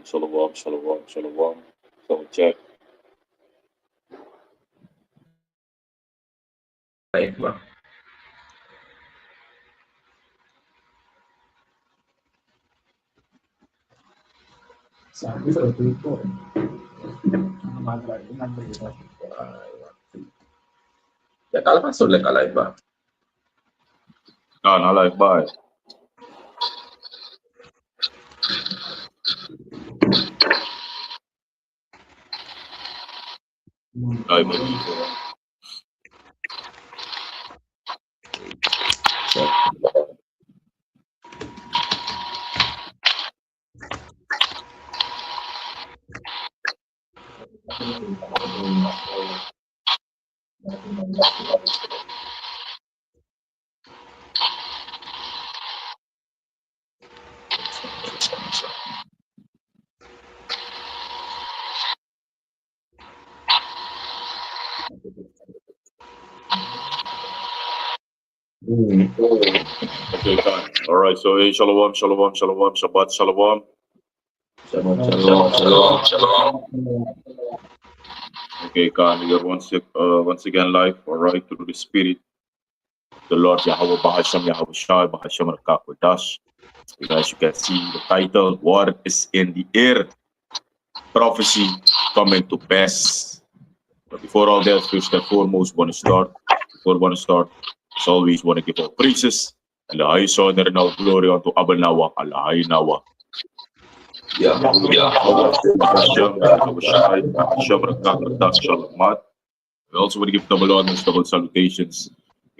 Shalom, shalom, shalom. So check. Live ba? Sabi sa Twitter, number ito. Ya kala kan sulit ka live ba? Na live ba? Live ba dito? Okay, done. All right. So hey, shalom, shalom, shalom, Shabbat, shalom. Shalom. Okay, Khan, we are once again live. All right, through the Spirit, the Lord Yahweh Bahasham Yahweh Shai Bahasham Rakakwadash. As you can see, the title: War is in the air. Prophecy coming to pass. But before all that, first and foremost, Before we want to start, as always, want to give all praises and the highest honor and all glory unto Abba Nawa, Allah Nawa. Ya. We also want to give double honors, double salutations,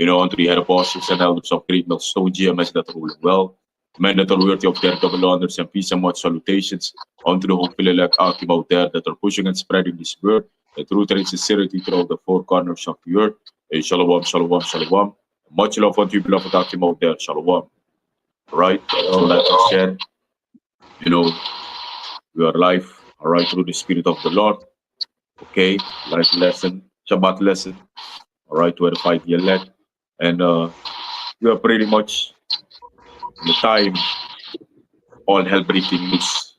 unto the head apostles and elders of great Millstone GMS that rule well. Men that are worthy of their double honors and peace and much salutations unto the hopeful elect Akim out there that are pushing and spreading this word, the truth and sincerity throughout the four corners of the earth. Hey, shalom, shalom, shalom. Much love unto you, beloved Akim out there. Shalom. Right? So like I said, we are live, all right, through the Spirit of the Lord. Okay, life lesson, Shabbat lesson, all right, to edify the elect. And we are pretty much in the time all hell breaking loose.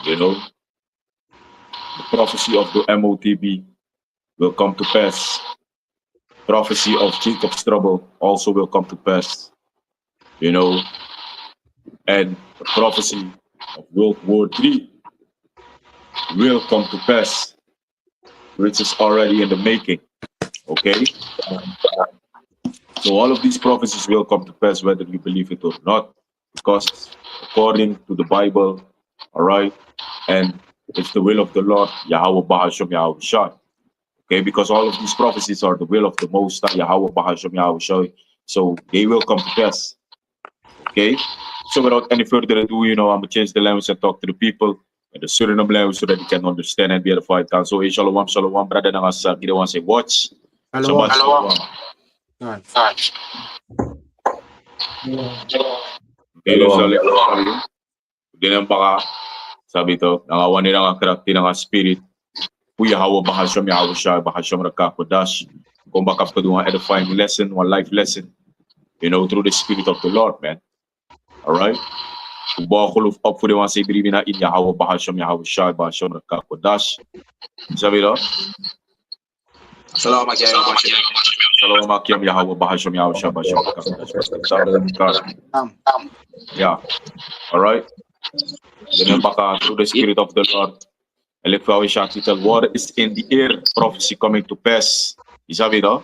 The prophecy of the MOTB will come to pass. Prophecy of Jacob's trouble also will come to pass. And the prophecy of World War III will come to pass, which is already in the making. Okay? So all of these prophecies will come to pass whether you believe it or not, because according to the Bible, all right, and it's the will of the Lord, Yahweh Bahasham Yahweh Shai. Okay, because all of these prophecies are the will of the Most High, Yahweh Bahasham Yahweh Shai, so they will come to pass. Okay, so without any further ado, I'm gonna change the language and talk to the people in the Suriname language so that they can understand and be edified. So, hey, shalom, shalom, brother. Give one say, watch. Shabbat shalom. Okay, hindi na baka, sabi to, nangawan nila nga karakter ng spirit, Kuya Hawa Bahasham Yahweh Shai Bahasham Rakakodash, kung baka pa doon nga edifying lesson, one life lesson, through the Spirit of the Lord, man. Alright? Kung baka ko up for the one say, believe na in Yahweh Bahasham Yahweh Shai Bahasham Rakakodash. Sabi to, Shalom Akyam Yahweh Bahasham Yahweh Shai Bahasham Rakakodash. Yeah. Alright? Ganyan baka through the Spirit of the Lord. And look how we shall tell, war is in the air, prophecy coming to pass. Isabi do?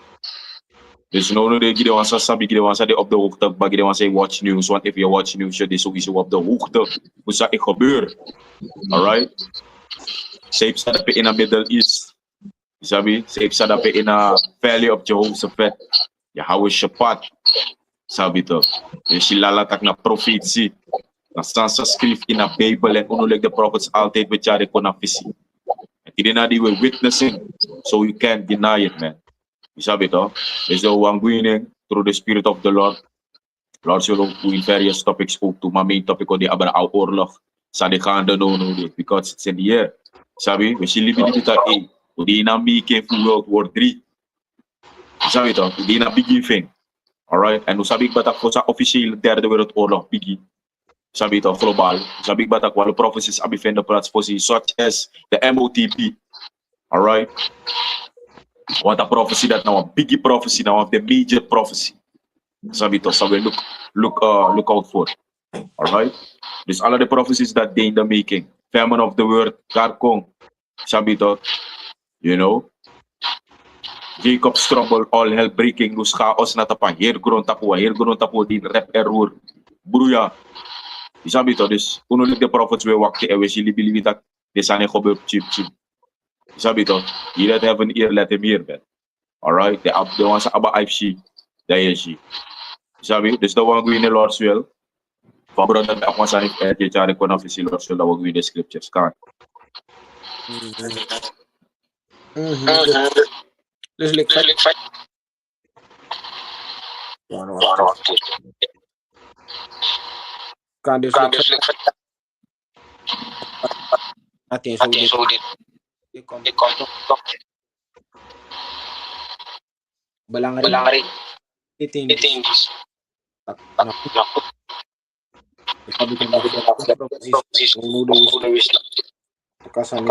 Dus no de gide wansa sabi gide wansa de op de hoogte, maar gide wansa watch news, want if you watch news, je is sowieso op de hoogte. Hoe zou ik gebeuren? Alright? Safe staat in de Middle East. Isabi? Safe staat in de valley of Jehoshaphat. Yahweh Shabbat. Sabi to. Dus je lalatak na profetie. Na sansa schrift in de Bijbel en onolek de prophets altijd met jaren kon afvisie. En die die we witnessing, so you can't deny it, man. You sabi to? Is the one going through the Spirit of the Lord. Lord zullen ook in various topics ook to my main topic on the Abra oorlog. Sa de gaande no because it's in the air. Sabi, we see living in the A. We na making for World War III. Sabi to? We na begin thing. Alright? En we sabi ik batak voor sa officiële derde wereldoorlog begin. sabi ito, global, sabi batak walo prophecies abifenda platforms such as the MOTP. All right. What a prophecy that now a biggie prophecy now of the major prophecy. Sabi ito, so we look out for. All right. There's all of the prophecies that they in the making. Famine of the word, Karkong. Sabi ito, you know, Jacob's trouble, all hell breaking loose, chaos na tapa, here grown tapo din rep error. Buruya. Sabi ito, this unulit the prophets we walk the away, sili believe that this ane kobe chip. Sabi ito, he that have an ear, let him hear that. All right, the one sa aba IFC, dahil she. Sabi, this the one going in the Lord's will. Pabro na ako sa if chari ko na si Lord's will, wag with the scriptures kan. Let's look fight. Kan dus look fight. Atin so dit. Balangari. Itingis. Sabi ko prophecies unudis. Kasame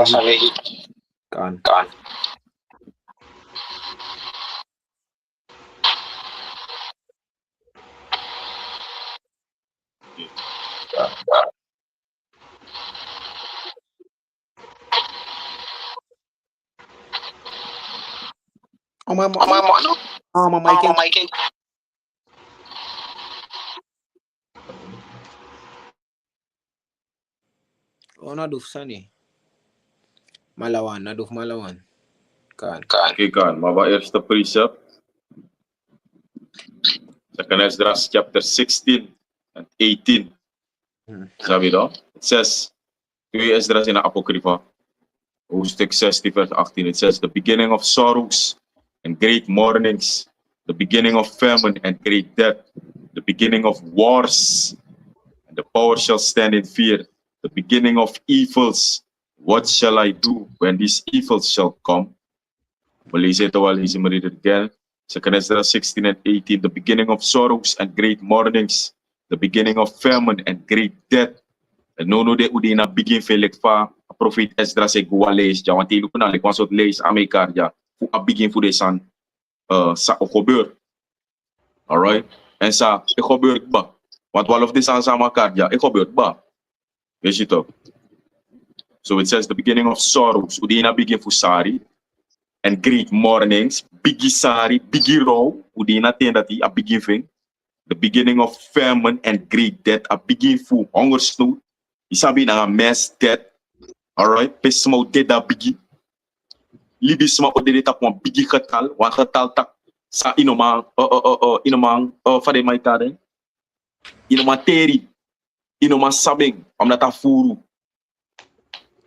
kan. Mike. Naduf sani. Malawan. Kan. Okay, kan. Maba eerste precept. Second Esdras chapter 16 and 18. Sabi ito, it says, 2 Esdras in Apocrypha, hoofdstuk 16 vers 18, it says, the beginning of sorrows and great mournings, the beginning of famine and great death, the beginning of wars, and the power shall stand in fear, the beginning of evils. What shall I do when these evils shall come? We'll say it while he's read it again. 2 Esdras 16 and 18, the beginning of sorrows and great mournings, the beginning of famine and great death. En no de udina begin felek fa prophet Esdras e guales ja want ilu kuna le kwansot lees Amerika ja fu a begin fu de san sa o gebeur. All right? En sa e gebeur ba. Want all of this san sama karja e gebeur ba. Weet je toch? So it says the beginning of sorrows udina begin fu sari and great mournings bigi sari bigi row udina tendati a begin thing. The beginning of famine and great death a begin fu hongersnood. Isabi na mass death. All right, pesma o dead a bigi. Libisma o dead tap one bigi katal, one katal tak sa inomang fade mai tade. Inomang teri, inomang sabing, amnata furu.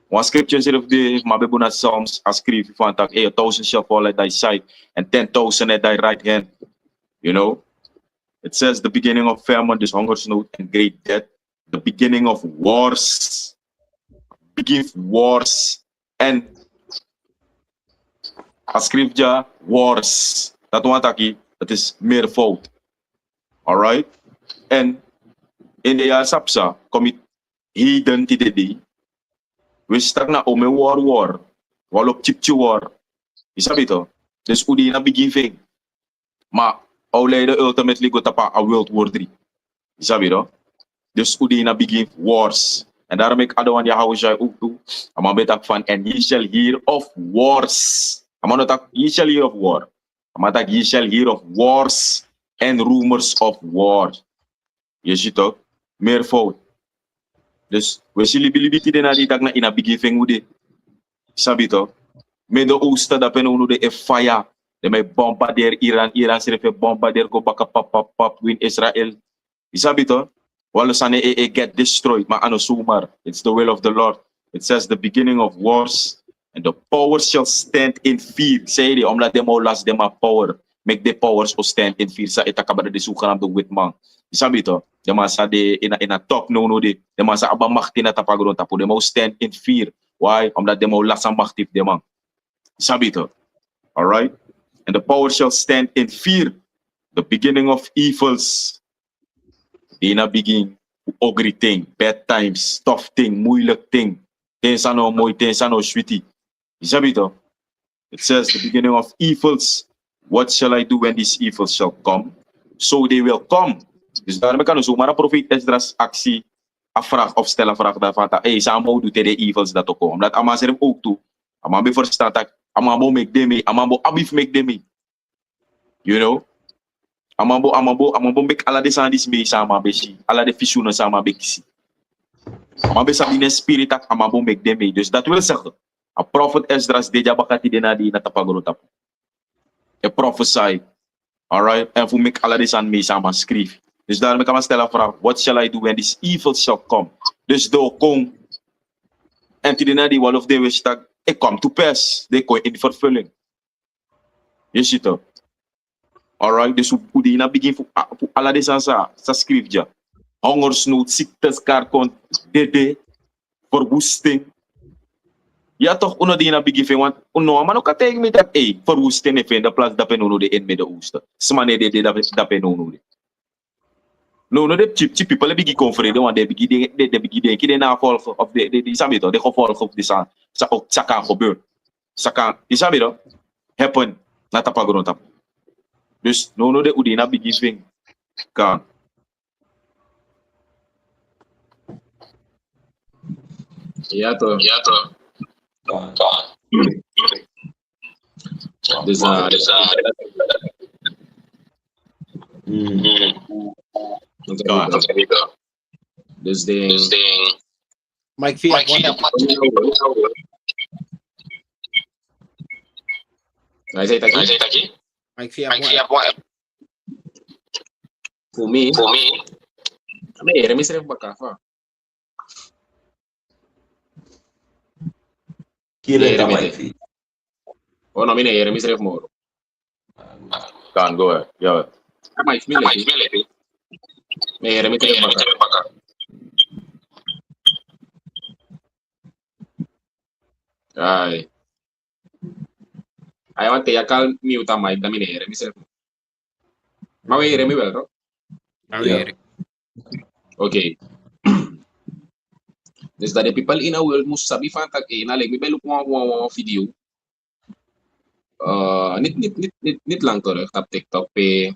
One scripture said of the Mabebuna Psalms as script if tak 1,000 shall fall at thy side and 10,000 at thy right hand. You know, it says the beginning of famine, this hungersnood and great death. The beginning of wars, and a scripture wars. That one taki, that is meervoud. All right, and in the sapsa commit hidden today. We start na ome war, walop chipchi war. Isabito, this udi na begin ma later ultimately go tapa a World War III. Isabito. Dus udina begin wars. En daarom ik adawan Yahweh ook toe. Ama betak van and ye shall hear of wars. Ama notak ye shall hear of war. Ama tak ye shall hear of wars and rumors of war. Je ziet toch? Meervoud. Dus we zullen bilibi na die tak na ina begin ude. Sabi toch? Midden-Oosten dat pen ude e fire. De may bombardeer Iran sirfe bombardeer go baka pap win Israel. Sabi toch? Walasane get destroyed, ma ano sumar. It's the will of the Lord. It says the beginning of wars and the powers shall stand in fear. Say it, omdat demo last them a power. Make the powers o stand in fear. Sa itakabada de sukanam do witmang. Sabi to, the masa de ina top no de, the masa abang makti na tapagron tapo, demo stand in fear. Why? Omdat demo last ang maktif demang. Sabi to. All right? And the power shall stand in fear. The beginning of evils. Dina begin ugly thing, bad times, tough thing, moeilijk thing. Tensa no mooi, tensa no sweetie. Je sabi toch? It says the beginning of evils. What shall I do when these evils shall come? So they will come. Dus daarmee kan dus ook maar een profeet Esdras actie afvraag of stellen vraag daarvan. Hey, samen doet de evils dat ook komen. Omdat Amma zegt ook toe. Amma be verstaan dat Amma bo make them mee. Amma bo abif make them mee. You know? Amma bo make ala de sandis mee sama beshi. Ala de fissioenen sama bekisi. Amma be sabine spirit ak Amma bo make them mee. Dus dat wil zeggen. A prophet Esdras deja bakati de na di natapagorotap. A prophesy. Alright? En voor make ala de sand mee sama schreef. Dus daarmee kan man stellen vraag, what shall I do when this evil shall come? Dus door kom, en die na die wall of the wish dat it come to pass, they come in vervulling. Je ziet het. Alright, dus hoe die na begin voor alle deze sa schrijft ja. Hongersnood, ziektes, kaarkont, dede, verwoesting. Ja toch, uno die na begin want uno man ook tegen me dat verwoesting in de plaats dat uno de in Midden-Oosten. Smane de dat uno de. No, de cheap people bigi confreden, want de bigi denken de navolgen of de sabi toch, de gevolgen of de sa kan gebeuren. Sa kan, die sabi toch, happen na tapagron tap. Dus no de udina bigi swing kan. Ja toch. Dus dus ding. Mike via Hij zei taki. Mike via Voor mij. Nee, er is er even bakaf. Kira Mike. Oh no, mine er is er even more. Kan, go ahead. Ja. Mike mile. Nee, er is er even bakaf. Ay. Ay, want ya kal mute Mike da mine er is er. Maar we er wel, toch? Okay. Dus dat de people in a world must sabi van tak na like me belo ko video. Niet lang terug op TikTok pe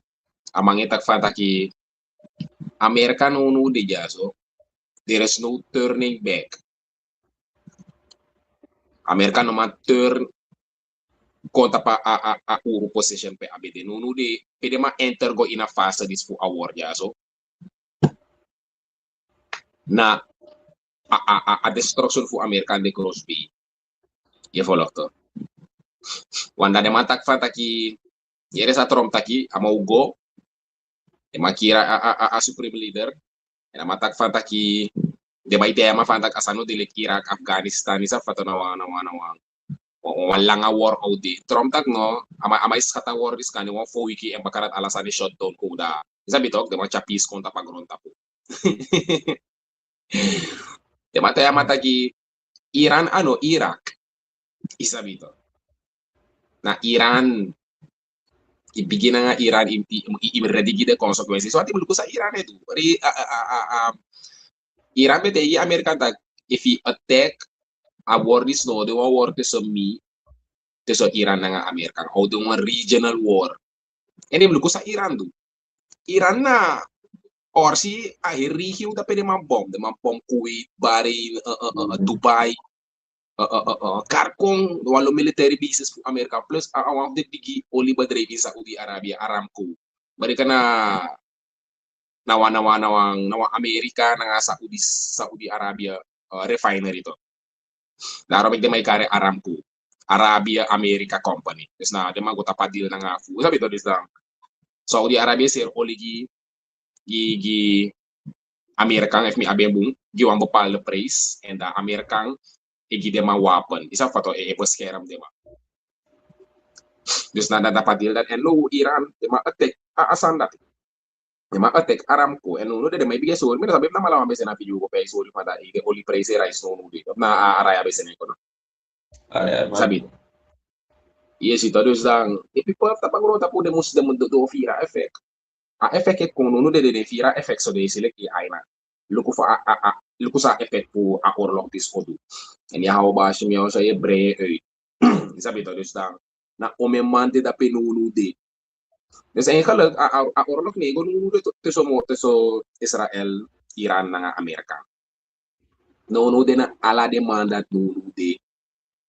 amang itak van taki Amerika no de jaso. There is no turning back. Amerika no man turn conta pa a position pe abede no de pe de ma enter go in a fase dis fu award jaso. Na a destruction voor Amerika de Crosby. Je volgt toch? Wanda de man tak van taki, hier sa Trump taki, ama ugo, de makira a supreme leader, en ama tak van taki, de baite ama van tak asano de Irak, Afghanistan, isa fato na langa war out de. Trump tak no, ama iskata war is kani wan 4 wiki en bakarat alasani shutdown ko da. Isa bitok de ma chapis konta pagron tapo. De mata ki Iran Irak isabito na Iran ibigin nga Iran i-ready de consequences so ati ko sa Iran ito Iran bete i American tag if he attack a war is no the war to me to so Iran nga American how the one regional war ene ko sa Iran do Iran na or si ahirihiw da pwede mambom Kuwait, Bahrain, Dubai, karkong walo military bases po Amerika plus ang de bigi oli badreve sa Saudi Arabia Aramco. Bari ka na nawa Amerika na nga Saudi Arabia refinery to. Laro de may kare Aramco. Arabia America Company. Des na de mago tapadil na nga fu. Sabi to des lang Saudi Arabia sir oli gi Amerikang if mi abembung giwang bopal the praise and Amerikang igi dema weapon isa fato eboskeram dema dus na dapatil that and no Iran dema attack asan dat dema attack Aramco and no de may bigay so mi sabi na malaman bese na video ko pa so di fada ige oli praise rice no di na araya bese ne ko sabi yes ito dus lang people tapagro tapo de mus de mundo do fira effect a effect kung nuno de fira effect so de select i aina luku sa effect po a oorlog is odu. En ja hou baasje mij als je brei uit. Isabi to, dus dan na omemante da penunu de. Dus eigenlijk a oorlog nego nunu tussen Israel, Iran na Amerika. No de na ala demanda nunu de.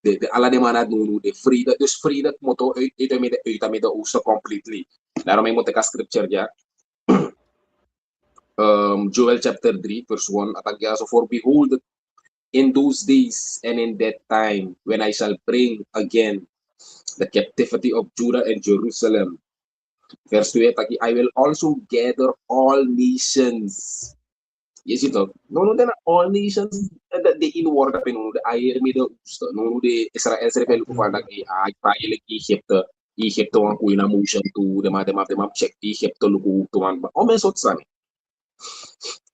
De alla demanda nunu de vrede, dus vrede motto uit met de oosten completely. Daarom moet ik een scripture ja. Joel chapter 3 verse 1 atagya so for behold in those days and in that time when I shall bring again the captivity of Judah and Jerusalem. Verse 2 atagi I will also gather all nations. Yes ito. No na all nations the in war da pinu the air middle east. No de Israel servel ko fandag Israel Egypt ang kuina motion to the map check Egypt lugu to man. O mesot sani.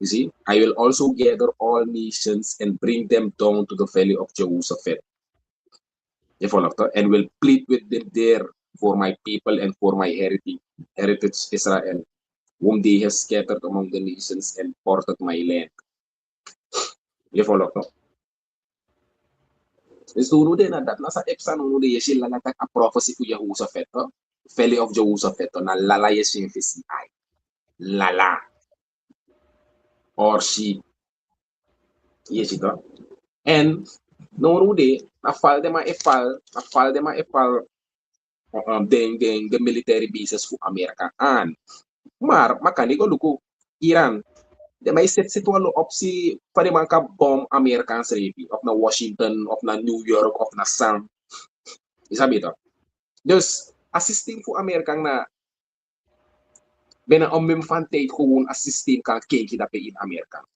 You see, I will also gather all nations and bring them down to the valley of Jehoshaphat. And will plead with them there for my people and for my heritage Israel, whom they have scattered among the nations and ported my land. You follow up? So din na dat nasa epsa no de yesil lang a prophecy ku Jehoshaphat, valley of Jehoshaphat na lala yesin fisi ay. Lala. Or sheep. Yes, ito. And no rude, na-fall de ma-epal the military bases for Amerika. And makanigo luku Iran. De may set situalo op si pariman ka bomb American ready of na Washington, of na New York, of na Sam. Isabi ito. Dus assisting for Amerika na bena omimfantate kung assisting ka kenki dapat in Amerika.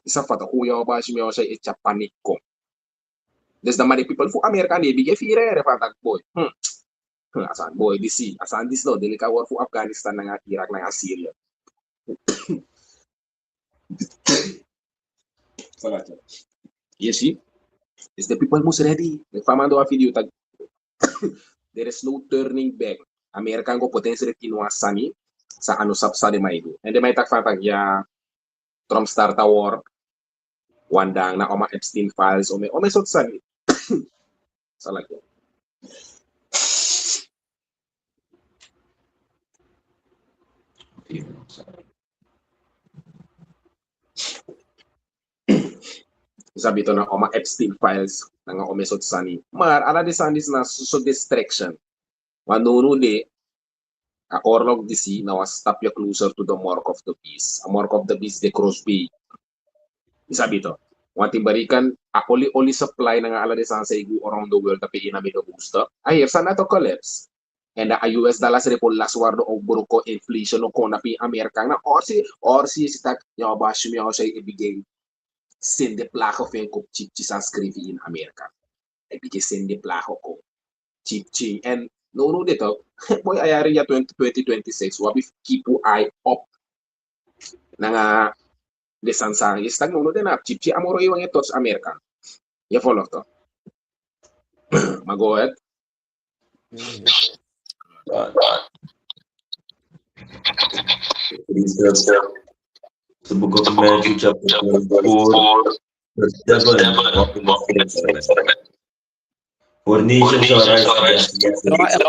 Isa fata kuya ba si siya itcha panik ko. There's the many people for Amerika ni bigay fire fatag boy. Asan boy DC, asan this no dili ka war for Afghanistan nga Iraq nga Syria. Salat. Yes, see? Is the people must ready. Nagpamando a video tag. There is no turning back. Amerika ko potentially kinuasani sa ano sapsa de maido. And may takfatag ya Trump start a war. Wandang na oma Epstein files o may sotsani. Salat. Sabi to na oma Epstein files na nga omesot sani. Mar ala de sandis na so distraction. Wanuno de a orlog DC na was stop you closer to the mark of the beast. A mark of the beast de Crosby. Sabi to. Wanting barikan a only supply na nga ala de sa igu around the world tapi ina mido gusto. Ay sana to collapse. And the US dollars report last war do buruko inflation no kona pi Amerika na or si tak ya bashi mi say ibigay send the placo fen ko chip sa skrivi in Amerika. Ibigay send the placo ko chip and no dito boy ayari ya 2026 wabi keep eye up na nga desan sa istag no din na chip amoro iwang ito sa Amerika. Ya follow to. Go ahead. The book of Matthew chapter 24 verse 7. For nations shall rise against nations.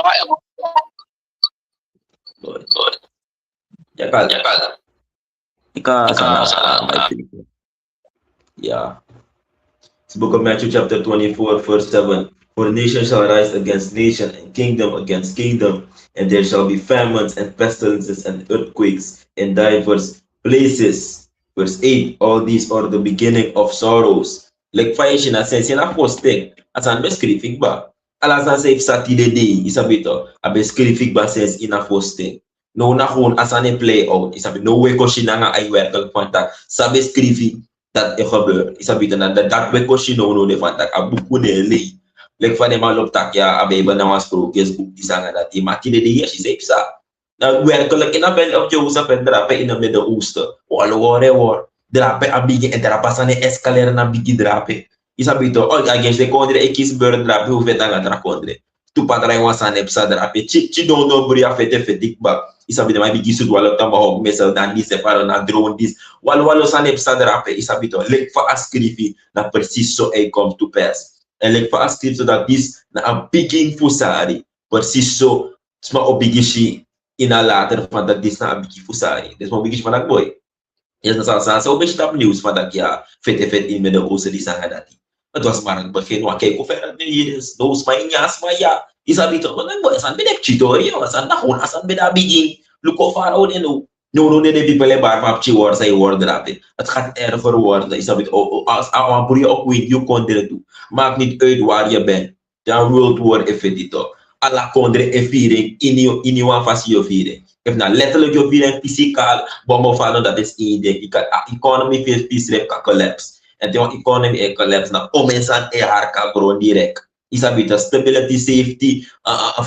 Yeah. The book of Matthew chapter 24 verse 7. For nation shall rise against nation and kingdom against kingdom, and there shall be famines and pestilences and earthquakes in diverse places. Verse 8, all these are the beginning of sorrows. Like fire in a sense, in a posting, as an beskriving ba. Alas na say Saturday day, is a bit of a beskriving ba says in a posting. No na gewoon as an play out, is a bit no way ko siya nga ay werkelijk vantak sa beskriving dat e gebeurt. Is a bit na dat way ko siya no de vantak a buku de lei. Like van de man op tak ja, abeba na was sprookjes boek die zangen dat die matine de hier is sa. Nou werkelijk in een veld op Jehoshaphat drape in het Midden-Oosten. War. Drape abigi en drape sane escaleren na bigi drape. Is a bit oh against de kondre ekis bird drape hoe vet dan gaat kondre. tu patrai wan san episode ape chi don't know buri afete fetik ba isabi de mai bigi sud walo tamba hog mesel dan dis separo na drone dis walo san episode ape isabi to lek fa ascrivi na precies so e come to pass en lek fa ascrivi so dat dis na a begin fusari precies so sma obigishi ina later van dat dis na a bigi fusari des mo obigishi van dat boy yes na sa obigishi tap news van dat ja fet in met de oosten die zijn dat het was maar het begin waar kijk hoe ver het nu hier is doos maar ja isabi to maar boy san bedek chito yo san na hon asan beda begin look of far out no de people bar map chi word say word rapi het gaat erger worden isabi als aan boerie ook weet je kon dit doen maakt niet uit waar je bent dan world war effetito alla kondre e viering in je fasi je viering if na letterlijk je viering fysicaal bommen vallen dat is één ding economy face peace ka collapse en de economy e collapse na omensan e harka bron direct isabita stability safety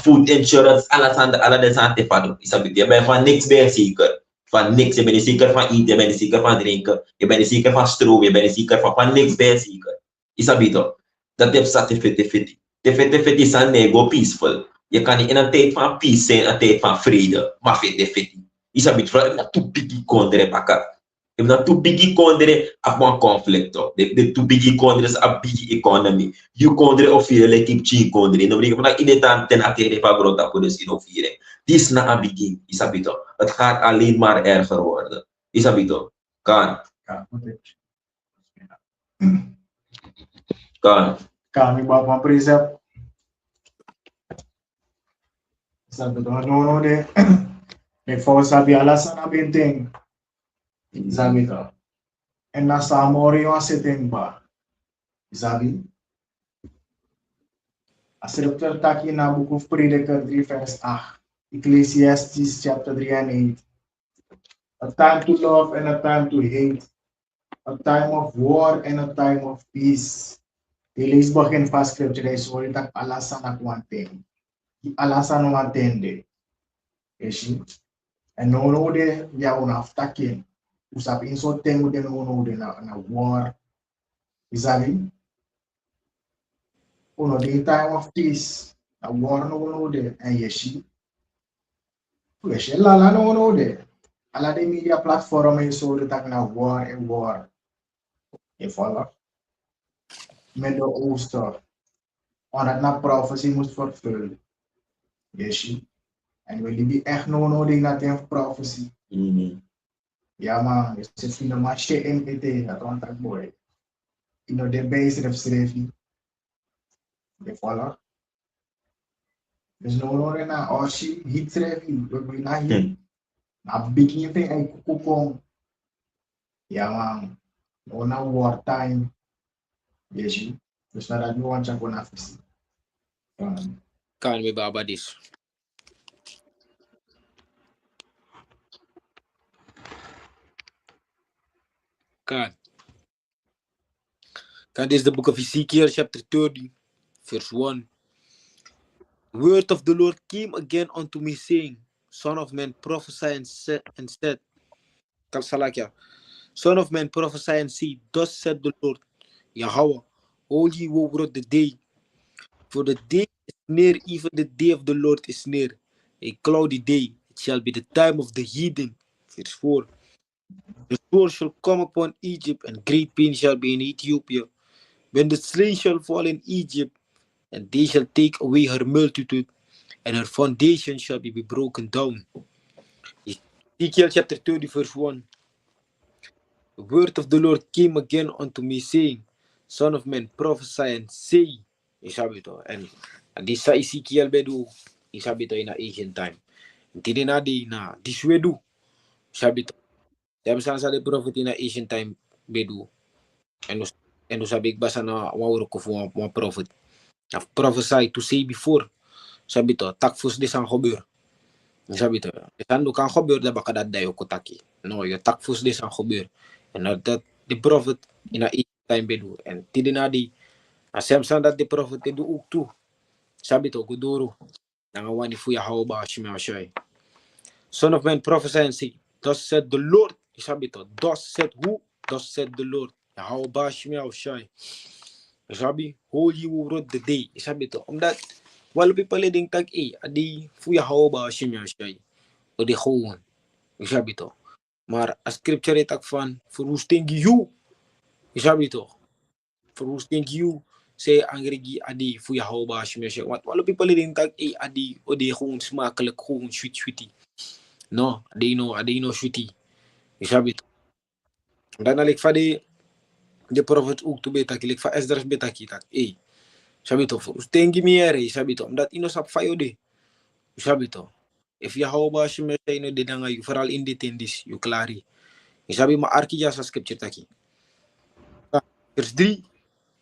food insurance alla de sante fado isabita je bent van niks ben zeker van niks je bent niet zeker van eten je bent niet zeker van drinken je bent niet zeker van stroom je bent niet zeker van niks ben zeker isabita dat heb te san nego peaceful je kan niet in een tijd van peace zijn een tijd van vrede maar fete isabita na tu bigi kondre pakka if na too big kondre a one conflict the too big kondre is a big economy you kondre of here like keep chi kondre no bring na in tan ten atere pa grota po dus in of here this na a begin isabito het gaat alleen maar erger worden isabito kan Kami bapa precept. Sabi to no de. Nek fo sabi alasan na binteng. Sabi to. En nasa amori yung aseteng ba. Sabi. Asirapter taki na book of Prediker 3 verse 8. Ecclesiastes chapter 3 and 8. A time to love and a time to hate. A time of war and a time of peace. Ilis bakin fast scripture is word tak alasan ak one thing. Alasan no atende. Eshi. And no de ya una aftakin. Usap inso tengo de no de na war. Isabi. Uno de time of peace. Na war no de and yeshi. Yeshi lala no de. Ala de media platform is so de tak na war and war. Je follow? Midden-Oosten. Omdat na prophecy moest vervullen. Yeshi. En wil die echt nodig dat in prophecy. Ja man, je zit in de matje in het dat want dat boy. In de base schreef je follow. Dus nodig na Oshi hit schreef je, we willen na hit. Na begin thing en kukong. Ja man, no na wartime. Yeshi. Dus na dat nu want je kon afzien. Kan we baba this. Kan this is the book of Ezekiel chapter 30 verse 1. Word of the Lord came again unto me saying, Son of man, prophesy and said, Kalsalakia, Son of man, prophesy and say, Thus said the Lord, Yahweh, hold ye over the day, for the day is near, even the day of the Lord is near, a cloudy day. It shall be the time of the heathen. Verse 4. The sword shall come upon Egypt, and great pain shall be in Ethiopia. When the slain shall fall in Egypt, and they shall take away her multitude, and her foundation shall be broken down. Ezekiel chapter 30 verse 1. The word of the Lord came again unto me, saying, Son of man, prophesy and say, Isabito, and this sa Ezekiel bedu, Isabito in a ancient time. Hindi na di na diswedu, Isabito. Sabi sa the prophet in a ancient time bedu, and sabi basa na wawuro ko for mga prophet. I've prophesied to say before, Sabito, takfus de sang gebeur. Sabito, dan kan gebeur dat baka dat dayo kutaki. No, you takfus de sang gebeur. And that the prophet in a time bedu. And tidinadi, asemsan dat the prophet do ook toe. Sabito, guduru. Nangawani fuya haoba shimashai. Son of man, prophesy and say, Thus said the Lord. Sabito, thus said who? Thus said the Lord. Haoba shimashai. Sabi, hold you wrote the day. Sabi to, omdat Walo people ding tag adi fuya hawa ba shimya shay. O de gewoon. Isabi to. Maar a scripture tak van verwoesting you. Isabi to. Verwoesting you. Say angregi adi fuya hawa ba shimya shay. Want walo people ding tag adi o de gewoon smakelijk gewoon sweetie. No, adi no sweetie. Isabi to. Dan alik fa de prophet ook to beta kilik fa Esdras beta kitak. Sabi to, verwoesting miere. Sabi to, omdat ino sap fayo de. Sabi to. If je hou ba si me say no de nga you vooral in dit indis you klari. Isabi ma arki ja sa scripture taki. Vers 3.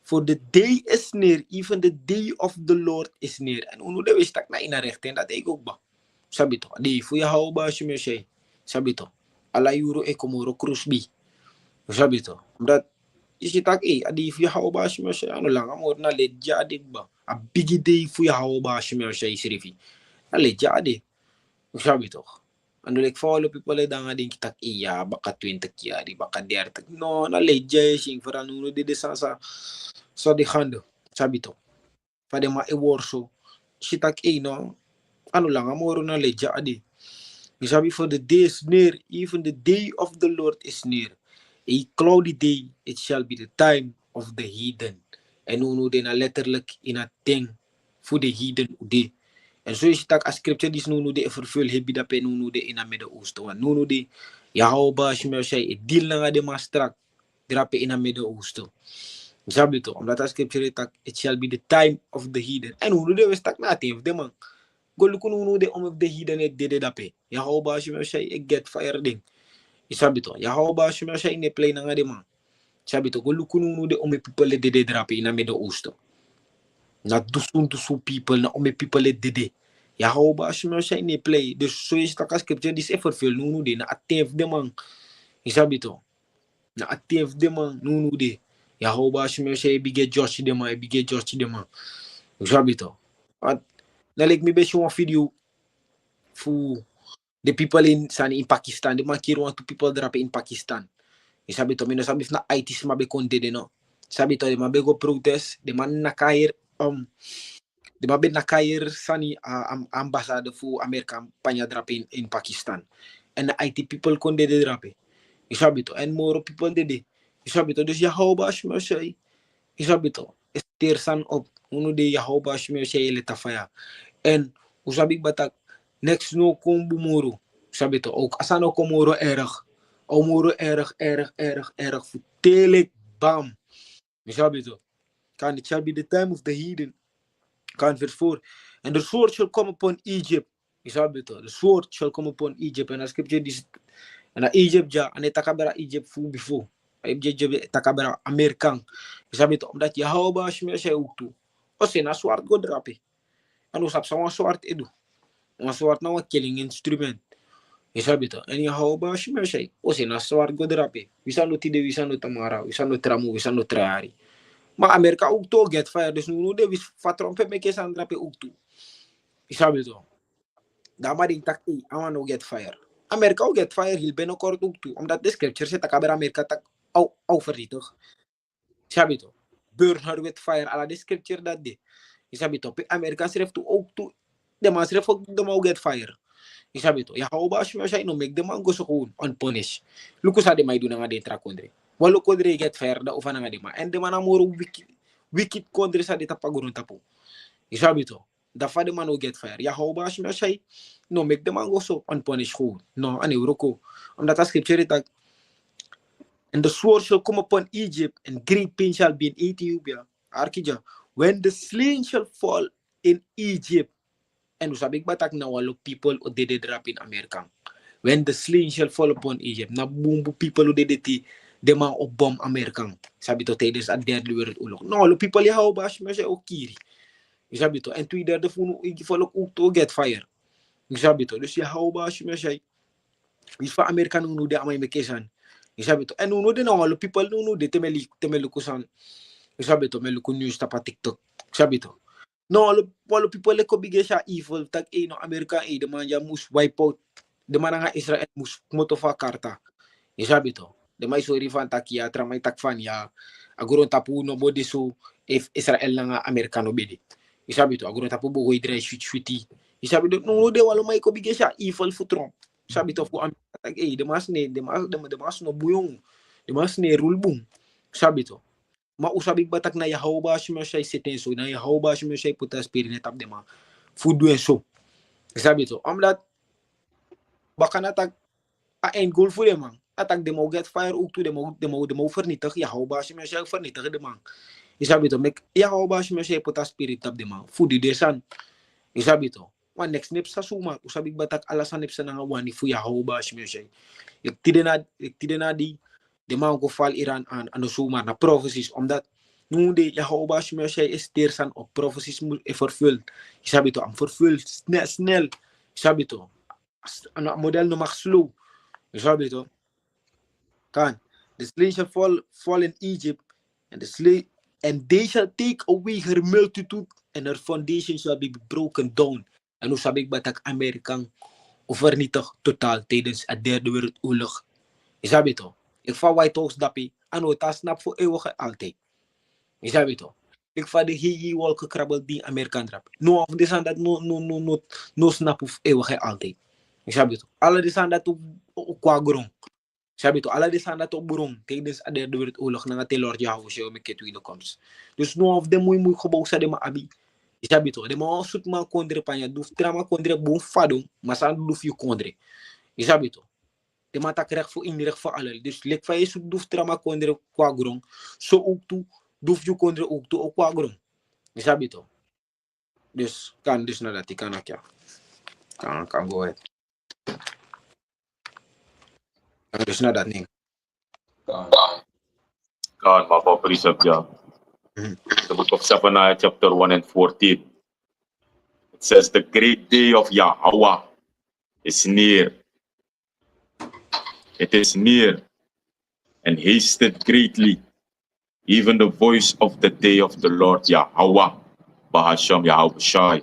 For the day is near, even the day of the Lord is near. En uno de wist tak na inarechte en dat ik ook ba. Sabi to, di fu je hou ba si me say. Sabi to, ala euro e komoro krusbi. Sabi to, omdat is het tak adi fu je hou ba si me say ano lang amor na ledja adik ba. A bigi day fu je hou ba si me say sirifi. Na ledja adik. Sabi toch. Ano like follow people ay danga din kitak baka 20 kiari baka diar tak no na leje sing para nuno de sa di hando. Sabi to. Pade ma eworso sitak no ano lang amoro na leje adi. Sabi for the day is near, even the day of the Lord is near. A cloudy day it shall be the time of the heathen. En nuno de na letterlijk in a thing voor de heathen ude. En zo is het ook als scripture die nuno de vervul heb dat pe nuno de in het Midden-Oosten. Want nuno de Yahweh Shemel zei het deel na de maar strak drape in het Midden-Oosten. Sabi to, omdat als scripture het it shall be the time of the heathen. En nuno de we stak na te de man. Goluku nuno de om de heathen het de dat pe. Yahweh Shemel zei ik get fire ding. Sabi to, Yahweh Shemel zei ne play na de man. Sabi to, goluku nuno de om people de drape in het Midden-Oosten. Na dusun people na ome people dede. Ja hou ba asma say ni play. Dus so is ta scripture dis effort veel nunu de na atef de man. Isabi to. Na atef de man nunu de. Ja hou ba asma say bige Josh de man, bige Josh de man. Isabi to. At na like me be show video fu the people in Pakistan. De man kiro want to people drop in Pakistan. Isabi to me no sabi na IT ma be konde de no. Sabi to de man be go protest, de man na kair de ma ben na kair sani ambassade fu Amerika panya drape in Pakistan. En de IT people kon de drape. Isabito. En more people de. Isabito. Dus Yahweh Shemel say. Isabito. Ester san op. Uno de Yahweh Shemel say leta faya. En usabik batak next no kom bumuro. Isabito. Ook asano komoro erg. Omoro erg. Fu telek bam. Isabito. Can it shall be the time of the heathen. Kan vers 4. And the sword shall come upon Egypt. Isabito. The sword shall come upon Egypt. And the scripture this. And Egypt ja. And takabera Egypt fu before. Egypt takabera Amerikan. Isabito. Omdat Yahweh Shemel say ook toe. Ose na sword go drape. En usap sa sword edu. Een sword na een killing instrument. Isabito. En Yahweh Shemel say. Ose na sword go drape. Wisa no tide, wisa no tamara. Wisa no tramu, wisa no trahari. Maar Amerika ook toe get fire. Dus nu de wis fatron pe meke san drape ook toe. Isabito. Dama ding tak I want no get fire. Amerika ook get fire heel binnenkort ook toe. Omdat de scripture zit tak Amerika tak au vernietig. Isabito. Burn her with fire. Ala de scripture dat de. Isabito. Pe Amerika schreef toe ook toe. De man schreef ook de man get fire. Isabito. Ja hou ba Shemel say no make de man go so gewoon unpunished. Luko sa de may do nga de tra kondre. Walau kodre get fire da ufana nga dema. En de man amoro wicked kondre sa de tapagurun tapo. Isabito. Da fa de man o get fire. Ja hou ba Shemel say no make de man go so unpunished gewoon. No ane uroko. Omdat a scripture tak. And the sword shall come upon Egypt, and great pain shall be in Ethiopia. Arkija. When the slain shall fall in Egypt. And usabik batak na walo people o dede drop in America. When the slain shall fall upon Egypt. Na bumbu people o dede ti de man op bom Amerika. Sabi to tijdens at derde wereldoorlog. No, walo people Yahweh Shemel say o kiri. Sabi to. En 2/3 funo igi ook to get fire. Sabi to. Dus Yahweh Shemel say. Is fa Amerika nuno de amay mekesan. Sabi to. En nuno de na walo people nuno de temeli kusan. Sabi to meluku news tapa TikTok. Sabi to. No, walo people ko bigay siya evil tag no Amerika de man ja mus wipe out. De man nga Israel mus motofa karta. Sabi to. De may sorry fan takia tramay takfan ya. Aguron tapu no body so if Israel nga Amerikano bedi. Isabi to agora tapo boy dry switty. Isabi do no de walo mai ko bigay siya evil futron. Sabi to fu am tag de mas no buyong. De mas ne rulbung. Sabi to. Mausabig batak na Yahweh siya siya sitenso na Yahweh siya siya putas spirit tap de ma fudu so. Sabi to am dat baka na tag a end goal fu de man. Atak de mo get fire ook to de mo vernietig Yahweh siya vernietig de man. Isabi to mek Yahweh siya putas spirit tap de ma fudu de san. Isabi to wan next nip sa suma usabig batak alasan nip sa nga wani fu Yahweh siya. Ik tide na di de man ko fal Iran aan ano suma na prophecies omdat nu de Yahweh siya is teersan op prophecies moet vervuld. Isabi to am vervuld snel. Isabi to ano model no mag slow. Isabi to kan the slain shall fall in Egypt and they shall take away her multitude and her foundation shall be broken down. En hoe sabi batak Amerikang vernietig totaal tijdens de derde wereldoorlog. Isabi to ik van White House dappie ano ta snap voor eeuwige altijd. Isabi to ik van de higi wolken krabbel die Amerikaan drap. No of this and that no snap voor eeuwige altijd. Isabi to alle this and that kwa grong. Sabi to ala desan na to burong tijdens de derde wereldoorlog na nga Lord Yahweh siya umiket wino comes. Dus no of them muy gebaw sa de maabi. Sabi to de mga sut mga kondre pa niya duf trama kondre buong fadong masan duf yu kondre. Sabi to de mata krek voor indirect voor alal. Dus lek fa yesu duf trama kondre kwa grong so ook tu duf yu kondre ook tu ook kwa grong. Sabi to. Dus kan dus na dat kan akya. Kan go ahead. Dus na dat ning. God, my precept, yeah. The book of Zephaniah, chapter 1 and 14. It says, the great day of Yahweh is near. It is near and hasted greatly, even the voice of the day of the Lord Yahweh, Bahasham Yahweh Shai.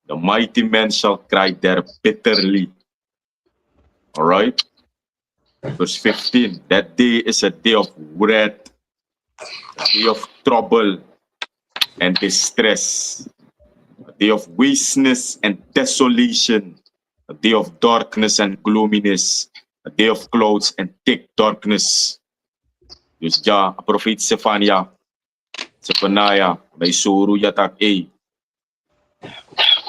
The mighty men shall cry there bitterly. All right? Verse 15, that day is a day of wrath, a day of trouble and distress, a day of wasteness and desolation, a day of darkness and gloominess, a day of clouds and thick darkness. Dus ja, profeet Zephaniah, may suru yatak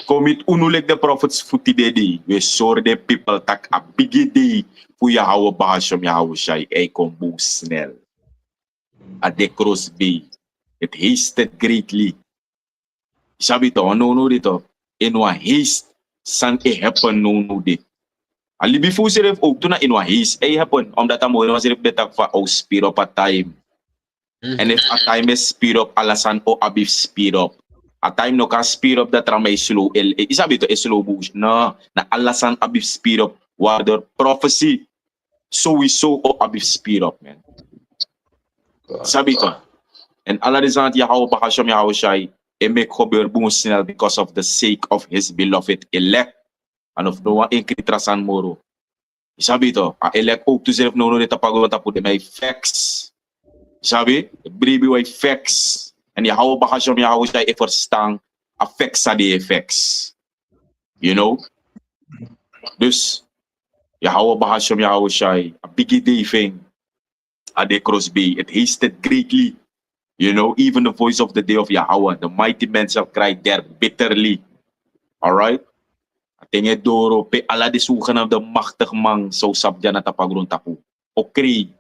Commit unulik the prophets futi dedi, we sore the people tak a bigi day, fu Yahweh Bahasham Yahweh Shai, kombu snel. A de cross be, it hasted greatly. Sabi to, no dito, in wa haste, san happen no dit. Ali before siref ook to na in wa haste, happen, omdat amo was siref detak fa o speed up a time. And if a time is speed up, alasan o abif speed up. A time no can speed up that may slow. Isabi to slow bush. No, na alasan abif speed up. Water prophecy. So we saw o abif speed up, man. Sabi to. And Allah is not Yahweh Bahasham Yahweh Shai. E make hober boom snel because of the sake of his beloved elect. And of no one incretrasan moro. Isabi to. A elect ook to zelf no dita pagod tapo de may facts. Sabi, bribi way facts. En Yahweh Bahasham Yahweh Shai e verstaan effects sa die effects. You know? Dus Yahweh Bahasham Yahweh Shai, a biggie day thing at the crossbay. It hasted greatly. You know, even the voice of the day of Yahweh, the mighty men shall cry there bitterly. Alright? Atinge doro pe ala disukan of the machtig man so sabja na tapagron tapu. Okay.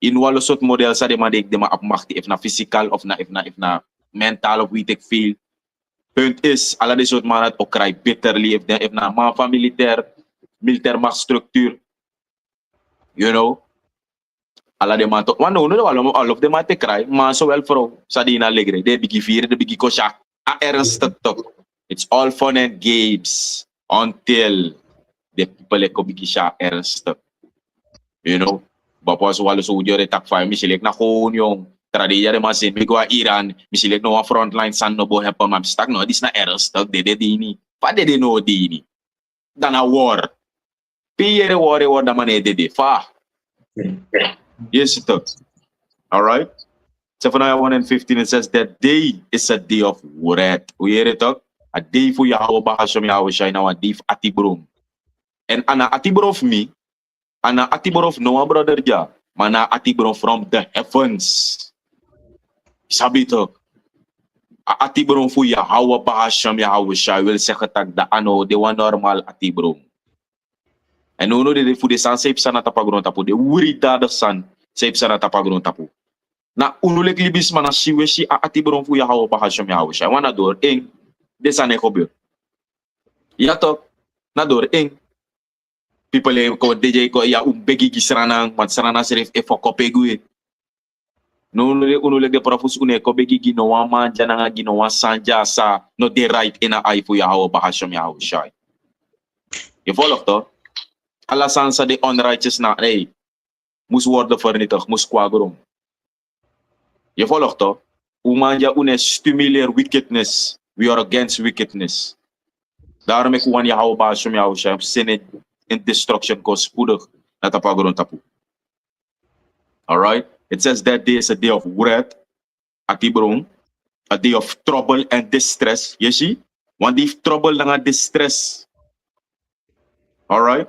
In walosot model sa de madik de ma apmachti if na physical of na if na mental of witek feel. Punt is ala de soort manat o cry bitterly if na ma van militair machtsstructuur. You know? Ala de man to wano no all of them te cry ma so well for sa di na legre de bigi vier de bigi kosha a ernstig to. It's all fun and games until the people ko bigi sha ernstig. You know? Bapos walo sudio de takfay misilek na kon yung tradiya de masin migwa Iran misilek no frontline san no bo hepon mam stak no dis na ernstig de dini pa de no dini dan a war piere war da mane de fa yes it. All right, Zephaniah 1 and 15, it says that day is a day of wrath. We hear it talk? A day for Yahweh Bahasham Yahweh Shai, now a day for Atibrum. And ana Atibrum of me, ana Atibrum of Noah brother ja, mana Atibrum from the heavens. Sabi to, a Atibrum for Yahweh Bahasham Yahweh Shai will say tak da ano, de one normal Atibrum. And uno de for the sun, safe sana tapagron tapu, de wuri da the sun, safe sana tapagron tapu. Na unulek libis mana siwe si a Atibrum for Yahweh Bahasham Yahweh Shai. Wana door, eng, desane kobe. Ya to, na door, eng. People ko DJ ko ya begi gisranang mat sarana serif e foko pegue. No uno le de profus une ko begi gi no wa manja na gi no wa sanja sa no de right ina ai fu Yahweh Bahasham Yahweh Shai. Je volgt to? Alla sansa de unrighteous na mus worden vernietigd, mus kwagrom. Je volgt to? Umanja une stimuleer wickedness. We are against wickedness. Daarom ik wan Yahweh Bahasham Yahweh Shai sin in destruction ko spoedig na tapagron tapu. Alright? It says that day is a day of wrath, Atibron, a day of trouble and distress. You see? One day of trouble and distress. Alright?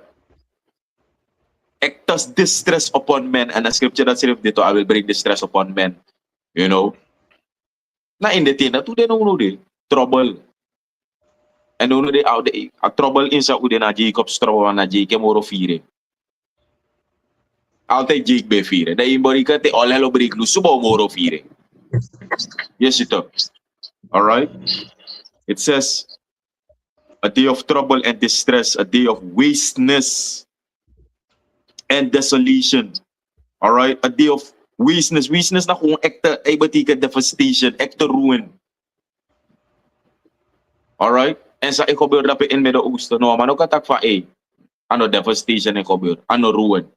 Actus distress upon men. And the scripture that says dito, I will bring distress upon men. You know? Na in the thing, na today no de trouble. And no de out the a trouble in sa ude na Jacob's trouble na Jacob moro fire. Altijd Jake be fire. Da imbori ka te all hello break lu subo moro fire. Yes, ito. Alright? It says, a day of trouble and distress, a day of wasteness and desolation. Alright? A day of wasteness. Wasteness na kung ekta ay batika devastation, ekta ruin. Alright? En sa ikobeur dapat in Midden-Oosten, no, mano katak fa ano devastation ikobeur, ano ruin.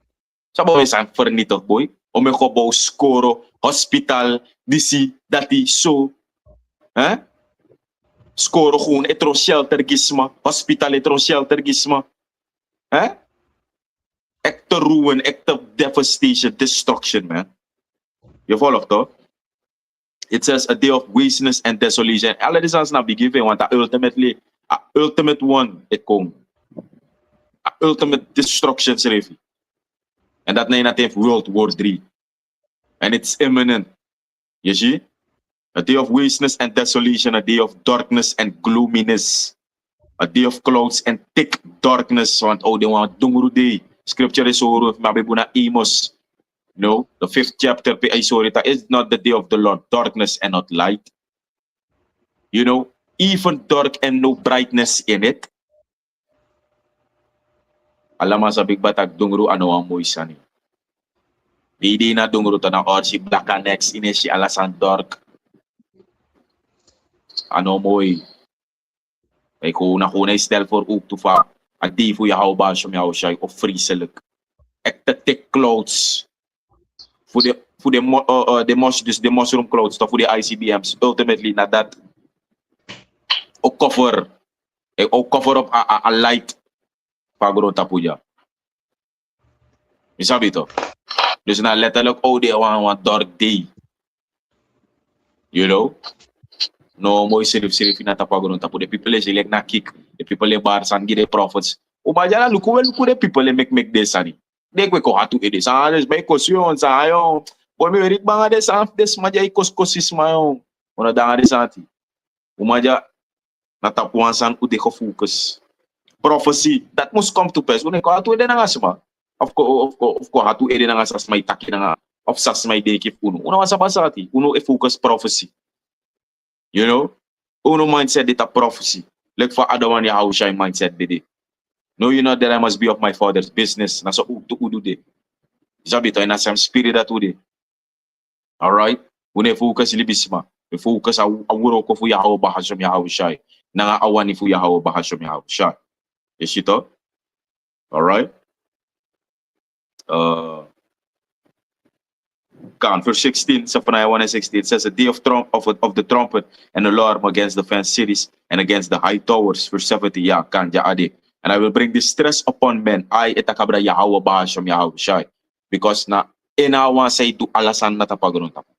Sa boy sa vernietigd boy, o may kobo skoro, hospital, disi, dati, so, skoro gewoon etro shelter gisma, hospital etro shelter gisma, Ekte ruin, ekte devastation, destruction, man. You follow to? It says a day of wasteness and desolation. All of this is not be given, want ultimately, a ultimate one, it come. A ultimate destruction, seriously. And that na natin World War III. And it's imminent. You see? A day of wasteness and desolation, a day of darkness and gloominess. A day of clouds and thick darkness. Want oh, they want dunguru day. Scripture is so mabibuna Amos. No, the 5th chapter is not the day of the Lord, darkness and not light. You know, even dark and no brightness in it. Alam sa big batag dunguru ano ang moisa ni. Di na dunguru to na or si black next ini si alasan dark. Ano moy. Ay kuna stel for ook to fa. Adi fu Yahweh Bahasham Yahweh Shai of vreselijk. Ekte thick clouds. For the mushroom clouds, for the ICBMs, ultimately na that o cover up a light pagro tapuja. Isabi to. Dus na letterlijk oh they want dark day. You know? No mooi serif na tapagro tapu. The people is like na kick. The people le bars and give the prophets. Umajala luku the people make this ani. Dek we ko hatu ede sa des bay kosyon sa ayo. Boy me rit banga des af des maja kosis mayo. Ona danga des anti. Umaja natapuan san ude ko focus. Prophecy that must come to pass. Une ko hatu ede na nga sima. Of course hatu ede na nga sas may taki na nga. Of sas may deki uno. Una sa basati. Uno focus prophecy. You know? Uno mindset dita prophecy. Like for Adam and Yahweh Shai mindset did it. No, you know that I must be of my father's business. Nasa udu de. Sabi to, nasa spirit at ude. Alright? Une focus libisma. Focus a wuro ko fu Yahweh Bahasham Yahweh Shai. Nanga awani fu Yahweh Bahasham Yahweh Shai. Yes, ito? Alright? Verse 16, Zephaniah 1 and 16, it says, a day of the trumpet and alarm against the fenced cities and against the high towers. Verse 70, yeah, kanja ade. And I will bring distress upon men. I etakabra Yahweh Bahasham Yahweh Shai. Because na inawa say to alasan na tapagron tapo.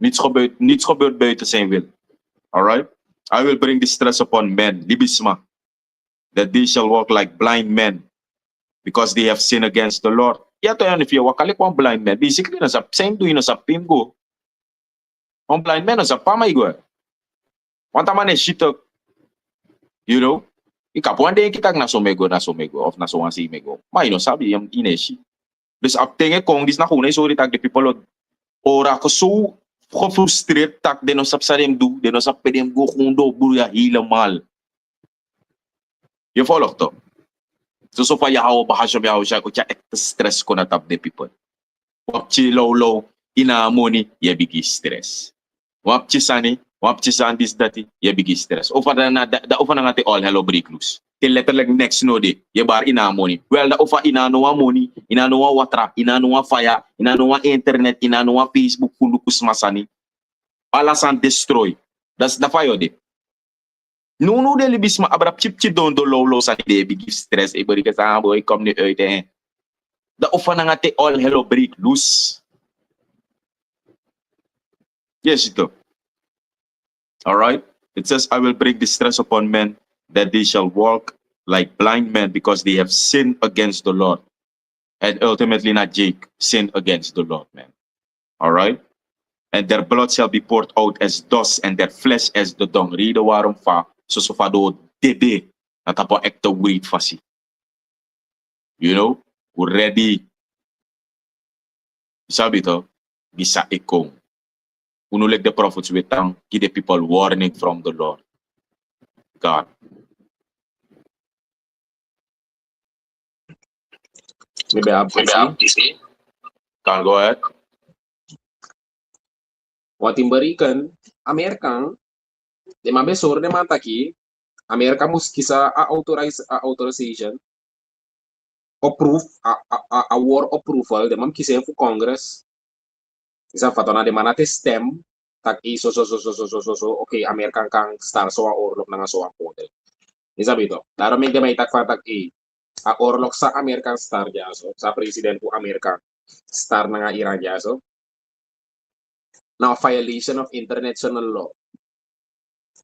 Niets gebeurt buiten zijn wil. Alright? I will bring distress upon men, libisma, that they shall walk like blind men, because they have sinned against the Lord. Ja, to yan, if you walk like one blind man, basically, nasa same do yun sa pimgo. One blind man, nasa pamay go. Want man is shit, you know? Ika po ande kita na sumego, of na suwansi mego. Ma yun sabi, yung ineshi. Dus ap tenge kong dis na kunay, sorry tag the people, ora ko so gefrustreerd tak de no sap sarem do, de no sap pedem go kundo buya helemaal. Je volgt toch? So fa yahaw bahasya yahaw siya ko siya stress ko na tab de people. Wapchi low ina money ya bigi stress. Wapchi sandis dati ya bigi stress. Ofa na da ofa na ngati all hello break loose. Till letter like next no day ya bar ina money. Well da ofa ina no money, ina no WhatsApp, ina no fire, ina no internet, ina no Facebook kulukus masani. Alasan destroy. Das da fayo de. No de libisma abrap chip don do low sa de bigi stress e bari ka sa boy kom ni uit eh. Da ofa na ngati all hello break loose. Yes, ito. All right. It says, I will bring distress upon men, that they shall walk like blind men, because they have sinned against the Lord. And ultimately, not Jake, sinned against the Lord, man. All right. And their blood shall be poured out as dust, and their flesh as the dung. Read the warum fa, so fa do dede, natapo ekta wait fasi. You know, we're ready. Sabi to, gisa ikong. Uno like the prophets with tongue, give the people warning from the Lord. God. Maybe I have to see. Can go ahead. Wat timberikan Amerika, de mabe sor de mataki, Amerika mus kisa a authorization, approve a war approval, de mam kisa fu Congress. Isa fatona de manate stem tak so okay American kang star so a orlok na nga so ang hotel. Isa bito. Daro may gamay tak fatak a orlok sa American star jaso sa president po American star na nga Iran jaso. Now violation of international law.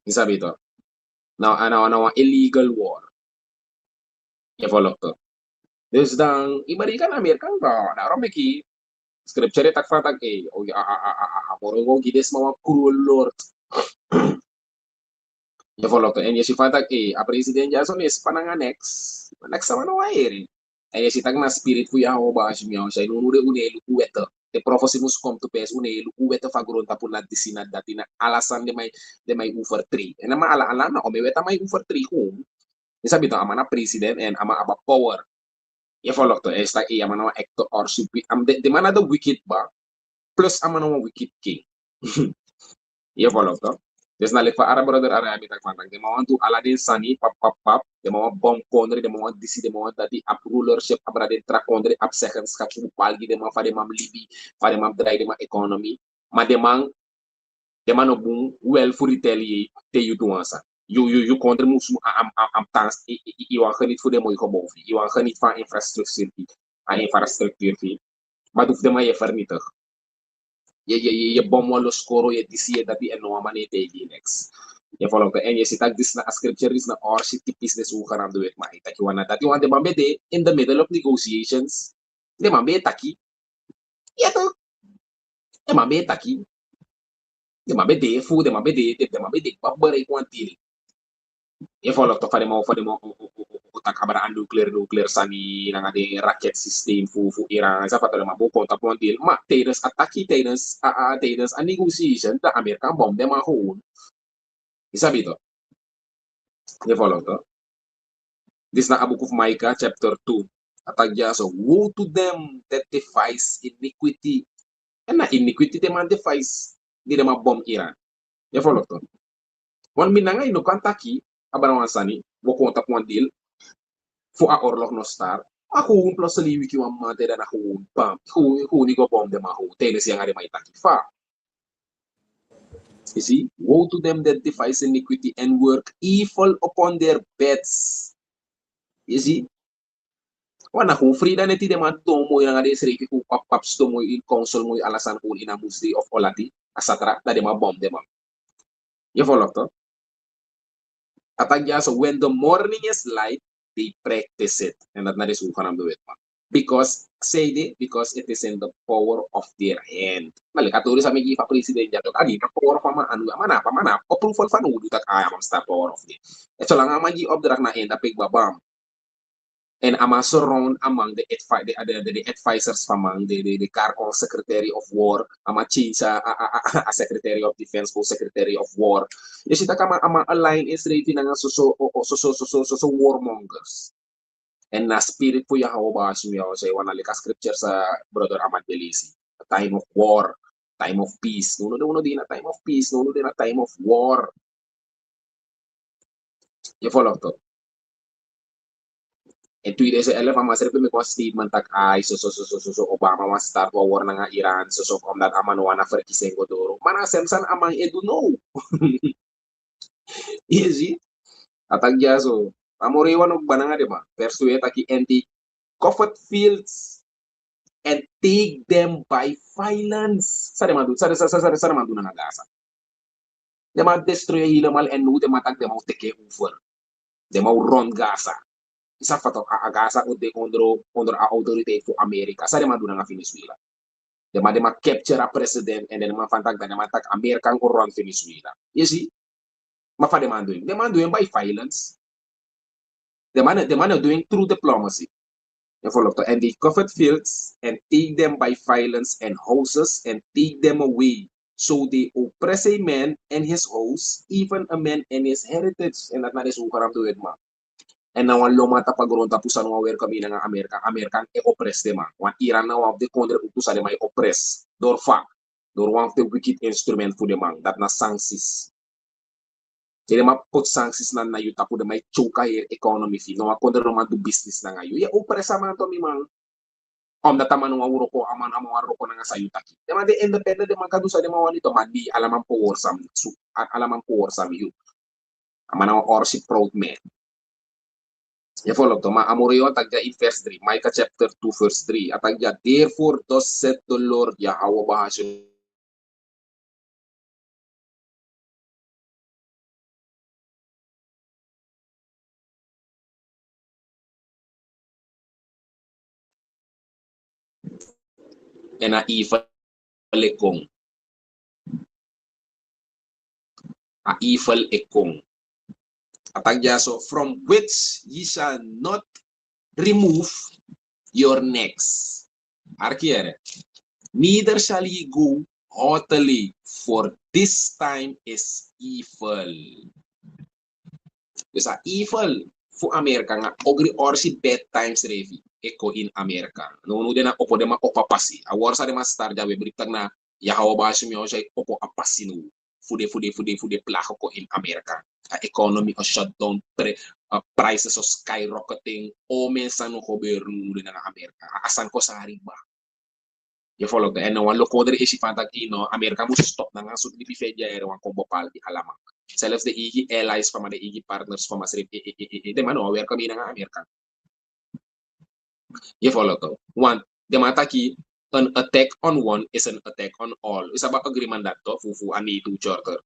Isa bito. Now ano illegal war. Ya follow to. There's dang ibarikan American ba daro may ki scripture tak fatak o moro gides mga cruel lord. Ya follow to. And si fatak a president jason is pananga next sama no airi. Ay si tag na spirit fu ya ho ba si miao siya inunude unelu kuweta. The prophecy must come to pass unelu kuweta fagron tapon na disinad dati na alasan de may over 3. And na maala na o may weta may over 3 kung sabi to ama na president and ama aba power. Ya follow to es tak ama na actor or super de mana the wicked ba plus ama na wicked king. Ya follow to. Des na lekwa ara brother ara abi tak pantang de mo tu Aladdin sani pap de mo bomb corner de mo disi de mo tadi up rulership abra de tra corner up seconds ka fu palgi de mo fa de mam libi fa de mam dry de ma economy ma de man boom well for retaliate te you do ansa you corner mus am tans I wan geniet voor de mooi gebouw I wan geniet van infrastructuur fi maar hoef de ma je vernietig je bom walo skoro je disi dati en no mane te next je follow ko en je sit dis na scripture is na or si tipis de su kanam do it ma ita ki wana dati wan de mambe de in the middle of negotiations de mambe taki ya to de mambe taki de mambe de fu de mambe de babare kwantil je follow to fa de mo utak abara an nuclear sani na nga de rocket system fu Iran sa patalo mabo konta po deal ma tides ataki tides a negotiation ta American bomb de ma hoon isabi to je follow to this na book of Micah chapter 2 atagya so woe to them that defies iniquity and na iniquity de man defies di de ma bomb Iran je follow to one minanga ino kantaki abara sani bo konta po deal fu a orlok no star ako plus sa liwi ki mamma de na ako pam ko ni go bomb de ma ho tenes yang ari mai takifa you see woe to them that defies iniquity and work evil upon their beds you see wana ko frida neti de ma to mo yang ari sri ki ko pap to mo in council mo alasan ko ina musdi of olati asatra da dema bomb dema. You follow to? Atagya, so when the morning is light, they practice it. And that na is ufanam do it. Because, say it, because it is in the power of their hand. Mali, katuri sa migi pa president jato, adi, na power of mana, approval fa nudu tak ayam sta power of it. Ito lang ang magi obdrak na end, apig babam. And ama surround among the advisors among the Carcon Secretary of War, ama Chinsa, a Secretary of Defense o Secretary of War. Yes, ita kama ama align is ready na nga so warmongers. And na spirit po yahaw ba sumiyaw sa iwan nalika scripture sa Brother Ahmad Belisi. A time of war, time of peace. Nuno din na time of peace, nuno din na time of war. You follow to? And 2 days ago, masarap may ko statement tak ay so Obama was start war na nga Iran so om that aman wana for kisengo doro. Mana sensan amang edu no. Easy. Atagya so amoriwan og bananga di ba? Persuade taki anti comfort fields and take them by violence. Sa mandu na nagasa. They might destroy Ilamal and no, they might attack them out take over. They might run Gaza. Isa fato agasa o de under a authority for America. Sa dema duna nga Venezuela. Dema capture a president and then mafantag na attack American or run Venezuela. You see? Mafa dema doing. Dema doing by violence. Dema doing through diplomacy. You follow to and they covered fields and take them by violence and houses and take them away. So they oppress a man and his house, even a man and his heritage. And that na is ukaram to it, ma. And now ang lumata pagron tapusan ng aware kami ng American e-oppress dem. Wan Iran na of the country utusan dem ay oppress. Door one of the wicked instrument for dem that na sanctions. Jadi put sanctions na yuta po dem ay choka economy fi. No country naman do business na ngayon. Ya oppress man to mimang. Data man ng awuro ko aman aro ko na nga sa yutaki. Dem de independent dem kadusa dem wan ito madi alaman po war sam you. Aman ang orsi proud man. You follow to ma amorio tagya in verse 3, Micah chapter 2 verse 3. Atagya, therefore thus said the Lord Yahweh bahasyon. And a evil ekong. A evil ekong. Atagya, so from which ye shall not remove your necks. Arkiere. Neither shall ye go haughtily, for this time is evil. Bisa evil fu Amerika nga ogri orsi bad times revi eko in Amerika. No de na opo de ma opapasi. A warsa de ma star jabe britag na yahawa ba sumyo say opo apasinu. Fude plako ko in Amerika. Economy o shutdown, prices o skyrocketing, o mensan no gobernu de na Amerika. Asan ko sa hariba. You follow the and no one look order isi fantagino Amerika mo stop na nga so di bifedya ero ang kombopal di alamang. Selves the igi allies from the igi partners from us de mano aware kami na Amerika. You follow to. One, the mataki an attack on one is an attack on all. Is about agreement that to fufu ani to charter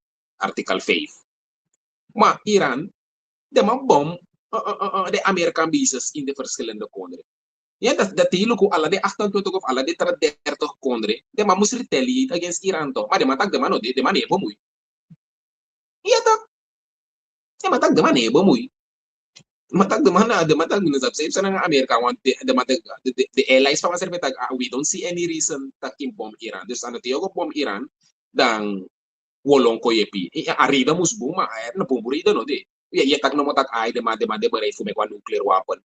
article 5. Ma Iran the bomb the American bases in the first calendar country. Yeah, that tilo ko ala de after to of ala de traderto country. The mus retaliate against Iran to. Ma de matag de mano de mane bomuy. Iya tak. Ya matag de mane bomuy. Matag de mana de matag minasab sa nga America want the allies pa masir petag we don't see any reason tak bomb Iran. There's an tiyogo bomb Iran dang wolong ko yepi. Arida musbuma ay na pumburida no de. Ya tak no motak ay de bare fume kwa nuclear weapon.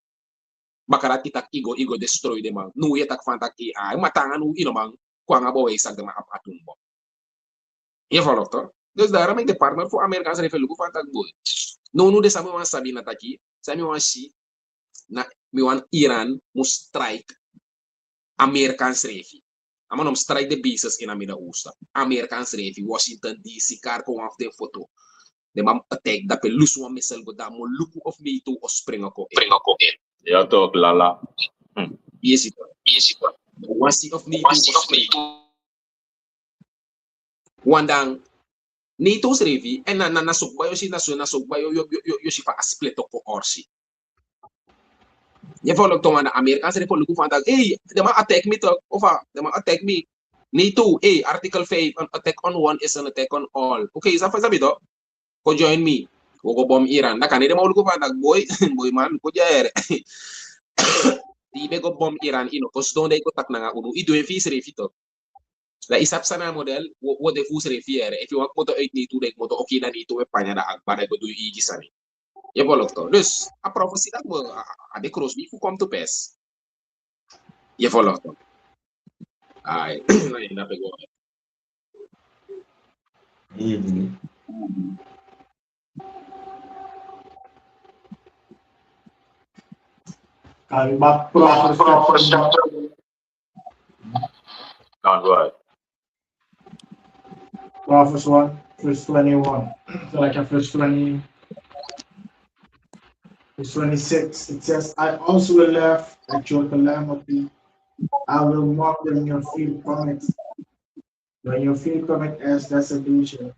Bakarat itak igo destroy de mang. Nu ya tak fantak ay matangan u inomang kwa nga bawa isag de ma atum bomb. Ya follow to. There's the Aramay Department for American sa refelugo fantak boy. No de sa mga sabi na taki sa mi wan si na mi wan Iran mo strike Americans refi. Amanom strike the bases in Amina Usta. Americans refi Washington DC kar ko of the photo. De mam attack da pe lusu wa missile go da mo luku of me to o spring ako. Ya to lala. Yes it. One of me to Wandang ni to srevi en na nasok bayo si nasok bayo yo si fa split ko orsi. Je volgt toch aan de Amerikaanse Republiek van dat, hey, de man attack me toch, of de man attack me. Nee toe, hey, artikel 5, an attack on one is an attack on all. Oké, is dat sabi to? Ko join me. Ko go bom Iran. Da kan de man van dat boy, boy man, ko jere. Di be go bom Iran ino, ko stone de ko tak na unu. I do en fi srevi to. La isap sana model, wo de fu srevi ere. If you want moto uit nee toe, de moto oké dan nee toe, panya da akbar, de go do i gisani. Je volgt toch? Dus, a profetie dat we a de cross wie komt to pass. Je volgt toch? Ai, nee, dat ben ik Kalimat Proverbs Go ahead. Proverbs 1, verse 21. So like verse 20, verse 26, it says, I also will laugh at your calamity. I will mock when your field cometh. When your field cometh as desolation,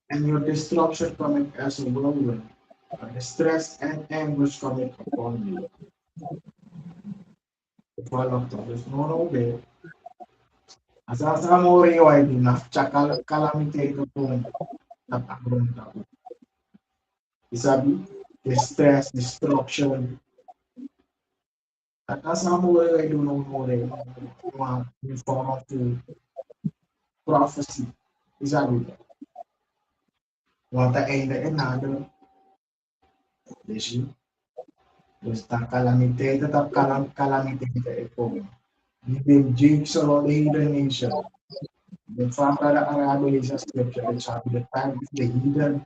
and your destruction cometh as a whirlwind, distress and anguish cometh upon you. There's no way. Asa mo rin yung ID na tsaka calamity ito po natakron na. Isabi, distress, destruction. At asa mo rin yung yung form of prophecy. Isabi, what the end and another. There's the calamity, the calamity ito. Even James or the hidden nation. The father Arabo is a scripture, it's the time of the hidden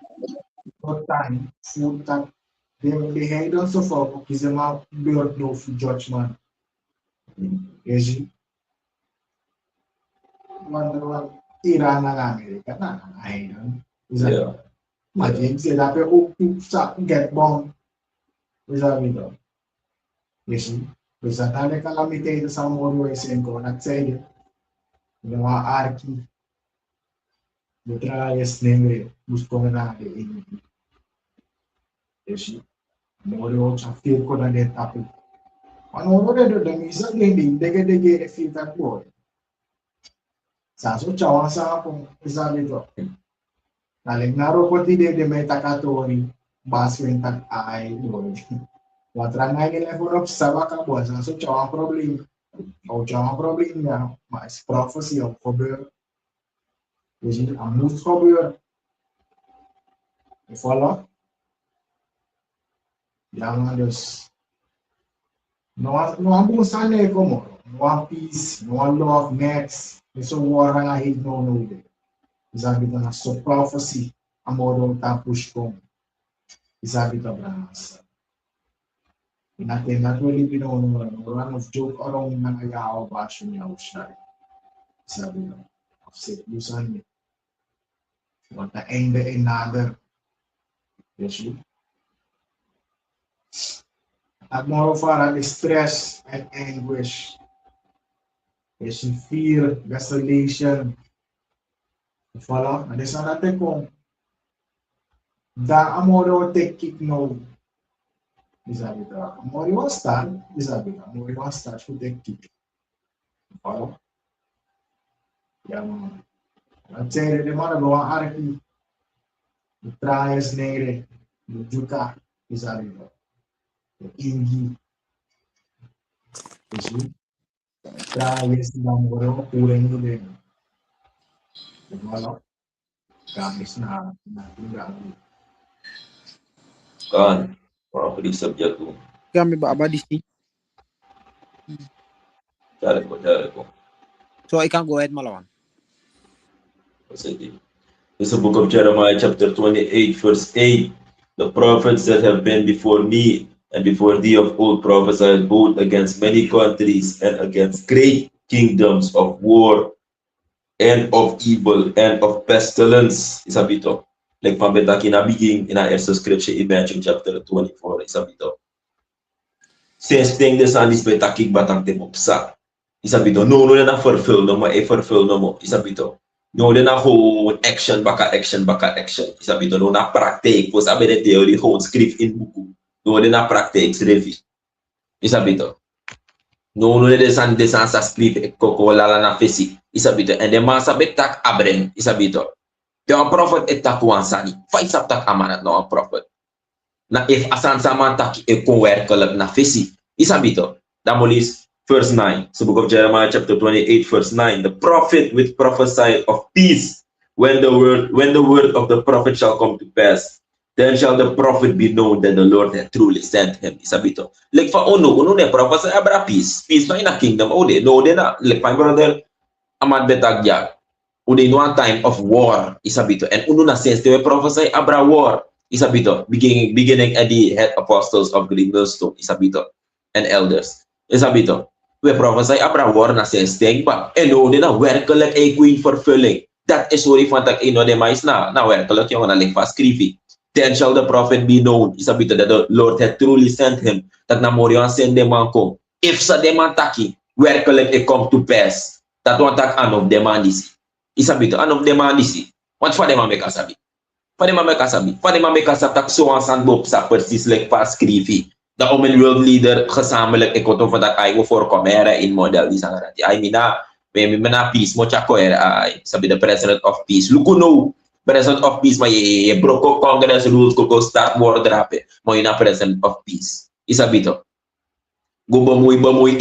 no time, food that they hate also for is a mouth build no judgment. Yes, one Iran and America, I don't. Is that imagine say that people get bombed. Is that it? Yes, because that the calamity is some more ways in go not say it. The mga arki, the trials name gusto na natin. Yes, more sa feel ko na din topic. Ano mo na doon, isa din, dege feel that boy. Sa so chawa sa akong isa dito. Nalignaro ko ti de may takatori, baso yung tag-ay, boy. Watrang nga nila ko sa baka boy, sa so chawa problem. O chawa problem niya, mas prophecy of cover. Which is a most cover. You follow? Yang Diyos. No ang sana ko mo. No peace, no love, next. So war nga hate no. Isabi ko na so prophecy ang modong tapos ko. Isabi ko brahas. Natin really pinono one of joke orong nangayaw basyo niya siya. Isabi ko. Offset yusan niya. What the end another. Yes, at more for distress and anguish. Yes, fear, desolation. Follow? And this natin kung da amoro take no. Isabi ka, amori was start. Isabi ka, amori was start to take kick. Follow? Yan. At say, di mo na gawa arki. Trials nere. Juka. Isabi ka. Ingi. Isi. Trials na mo kulang mo din. Follow? Gamis na gamit. Kan, property subject ko. Kami ba abadisi? Jare ko. So I can go ahead malawan. This is the book of Jeremiah, chapter 28, verse 8. The prophets that have been before me and before thee of old prophesied both against many countries and against great kingdoms of war and of evil and of pestilence. Isabito. Like from Betaki na begin in our scripture in Matthew chapter 24. Isabito. Since thing this and this Betaki batang temopsa. Isabito. No na fulfill no mo, fulfill no mo. Isabito. No, de na gewoon action baka action baka action. Isabi to, no na praktijk. Po sabi de theorie gewoon schrift in buku. No, de na praktijk schrift. Isabi to. No, no de san sa schrift koko lala na fesi. Isabi to. En de man sabi tak abreng. Isabi to. De een prophet et tak wan sani. Fai sap tak amanat no een prophet. Na if asan saman tak e kon werkelijk na fesi. Isabi to. Damolis verse 9. So book of Jeremiah chapter 28 verse 9. The prophet which prophesied of peace when the word of the prophet shall come to pass, then shall the prophet be known that the Lord had truly sent him. Isabito. Like for uno ne prophesy abra peace. Peace na in a kingdom. Oh de no de na. Like my brother Amad Betagya. Ude no one time of war. Isabito. And uno na sense they prophesy abra war. Isabito. Beginning at the head apostles of Green Millstone. Isabito. And elders. Isabito. We prophesy abra war na sense denk ba. En no de na werkelijk a queen vervulling. Dat is hoe van dat ino de mais na werkelijk yung naling paskrivi. Then shall the prophet be known. Isabito that the Lord had truly sent him. Dat na mori ang send dem ko. If sa deman taki, werkelijk it come to pass. Dat want tak anong demandisi. Isabito anong demandisi. Want fa dem make asabi. Fa dem make asabi. Fa dem make asab tak so ang sandbob sa precies like paskrivi. De Omen World Leader gezamenlijk ik wat over dat ay go voorkomen in model di sana rati. Ay mina na peace mo chako ay sabi the president of peace. Luko no president of peace ma ye broko congress rules ko start war drape. Mo ina president of peace. Isabito. Go bamoy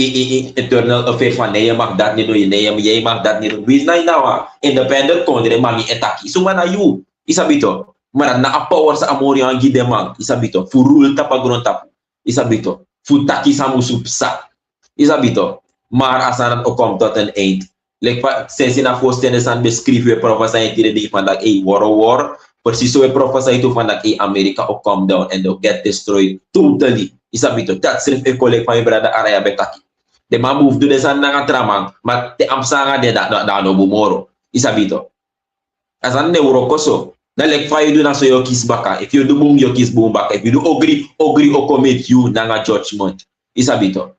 internal affair van nee mag dat niet doen nee jy mag dat niet doen. Wie na inawa independent country mami etaki. Sumana you. Isabito. Maar na a power sa amori ang gidemang. Isabito. Furul tapagron tapu. Isabito, futaki samu supsa. Isabito, maar asan ook komt tot een eind. Like sinds in afostende san beschrijven we professor die van dat war. Precies zo we professor to van dat Amerika ook come down and they'll get destroyed totally. Isabito, dat schrijf ik collega van je brada Araya Betaki. De man move do de san nanga tramang, maar de amsanga de da no bumoro. Isabito. Asan ne urokoso. Na like fa you do na so your kiss baka. If you do boom your kiss boom baka. If you do agree or commit you nanga judgment. Isabito.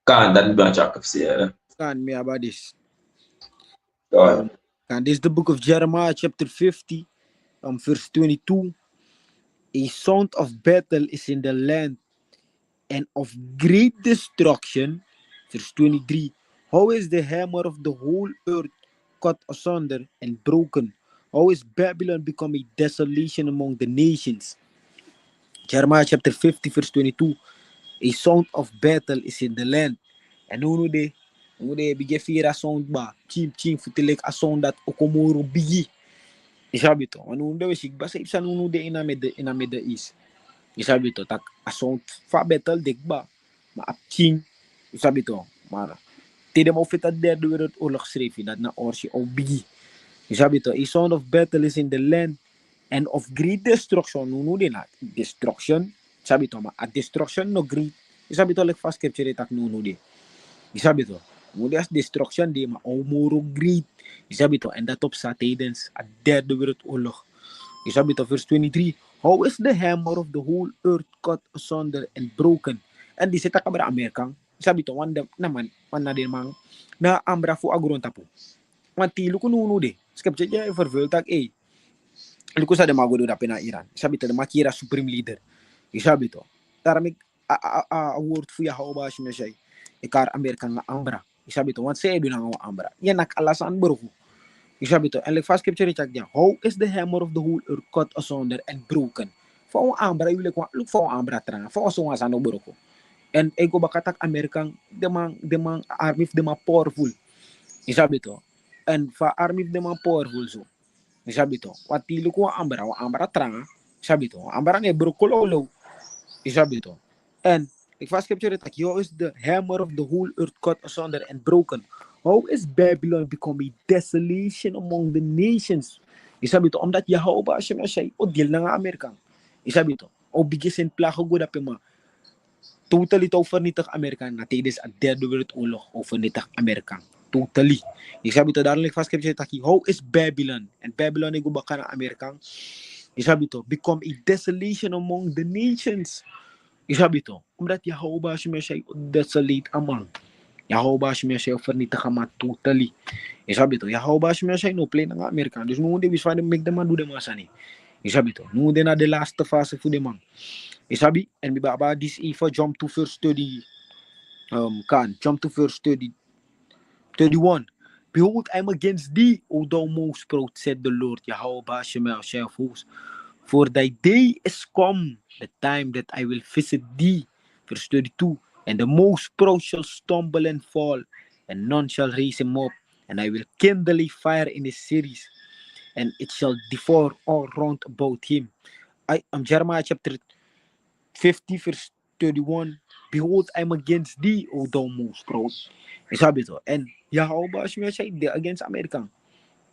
Kan dat ba chak of Kan me about this. God. And this is the book of Jeremiah chapter 50 verse 22. A sound of battle is in the land and of great destruction. Verse 23. How is the hammer of the whole earth cut asunder and broken? How is Babylon become a desolation among the nations? Jeremiah chapter 50 verse 22. A sound of battle is in the land. En hoe de bigye fira sound ba. Chim futilek a sound dat okomoro bigi. Isabito. Anu de wesik ba sa ipsan unu de ina mede is. Isabito tak a sound fa battle dik ba. Ma ap ching. Isabito. Maar tede mo fit at derde wereldoorlog schreef dat na orsi o bigi. Isabito, a sound of battle is in the land and of great destruction. No din na destruction. Isabito, ma a destruction no great. Isabito like fast capture tak no din. Isabito, no as destruction di ma omoro great. Isabito, and that of tijdens a derde wereldoorlog. Isabito, verse 23. How is the hammer of the whole earth cut asunder and broken? And di seta kabra Amerikang. Isabito, wanda naman na din mang na ambra fu agron tapo. Mati luku nuno de. Skepje ja vervult tak luku sa de magodo da pena Iran. Isabito de makira supreme leader. Isabito. Taramik a word fu ya hauba shime shay. Ikar Amerikan nga ambra. Isabito wan se edu na ambra. Yan nak alasan beruku. Isabito en le fast capture chak ja. How is the hammer of the whole earth cut asunder and broken? Fa ambra yule kwa look fa ambra tranga. Fa so nga sano beruku. And ego bakatak Amerikan demang army demang powerful. Isabito. And fa army demang powerful so. Isabito. Watilo ko ambra tranga. Isabito. Ambra ne brokolo. Isabito. And if fast capture it, how is the hammer of the whole earth cut asunder and broken? How is Babylon become a desolation among the nations? Isabito. Omdat Yahweh siya siya o deal na nga Amerikang. Isabito. O bigisin plako go dapat ma. Totally to vernietig Amerikaan na tijdens het derde wereldoorlog of vernietig Amerikaan. Totally. Isabito dadelijk vast heb je taki. How is Babylon? En Babylon ego baka na Amerikaan. Isabito become a desolation among the nations. Isabito omdat Yahweh siya desolate among. Yahweh bash me siya vernietigen maar totally. Isabi to, Yahweh bash me siya no play ng Amerika. Dus nu de bis van de make them do the masani. Isabi to, nu de na de laatste fase voor de man. Isabi, en baba this even jump to first study. Jump to verse 31. Behold, I am against thee, O thou most proud, said the Lord, Yahweh Bashem of hosts. For thy day is come, the time that I will visit thee. Verse 32. And the most proud shall stumble and fall, and none shall raise him up. And I will kindle a fire in his cities, and it shall devour all round about him. Jeremiah chapter 50, verse 31. Behold, I am against thee, O thou most proud. Isabi to. And Yahweh Bashem against American.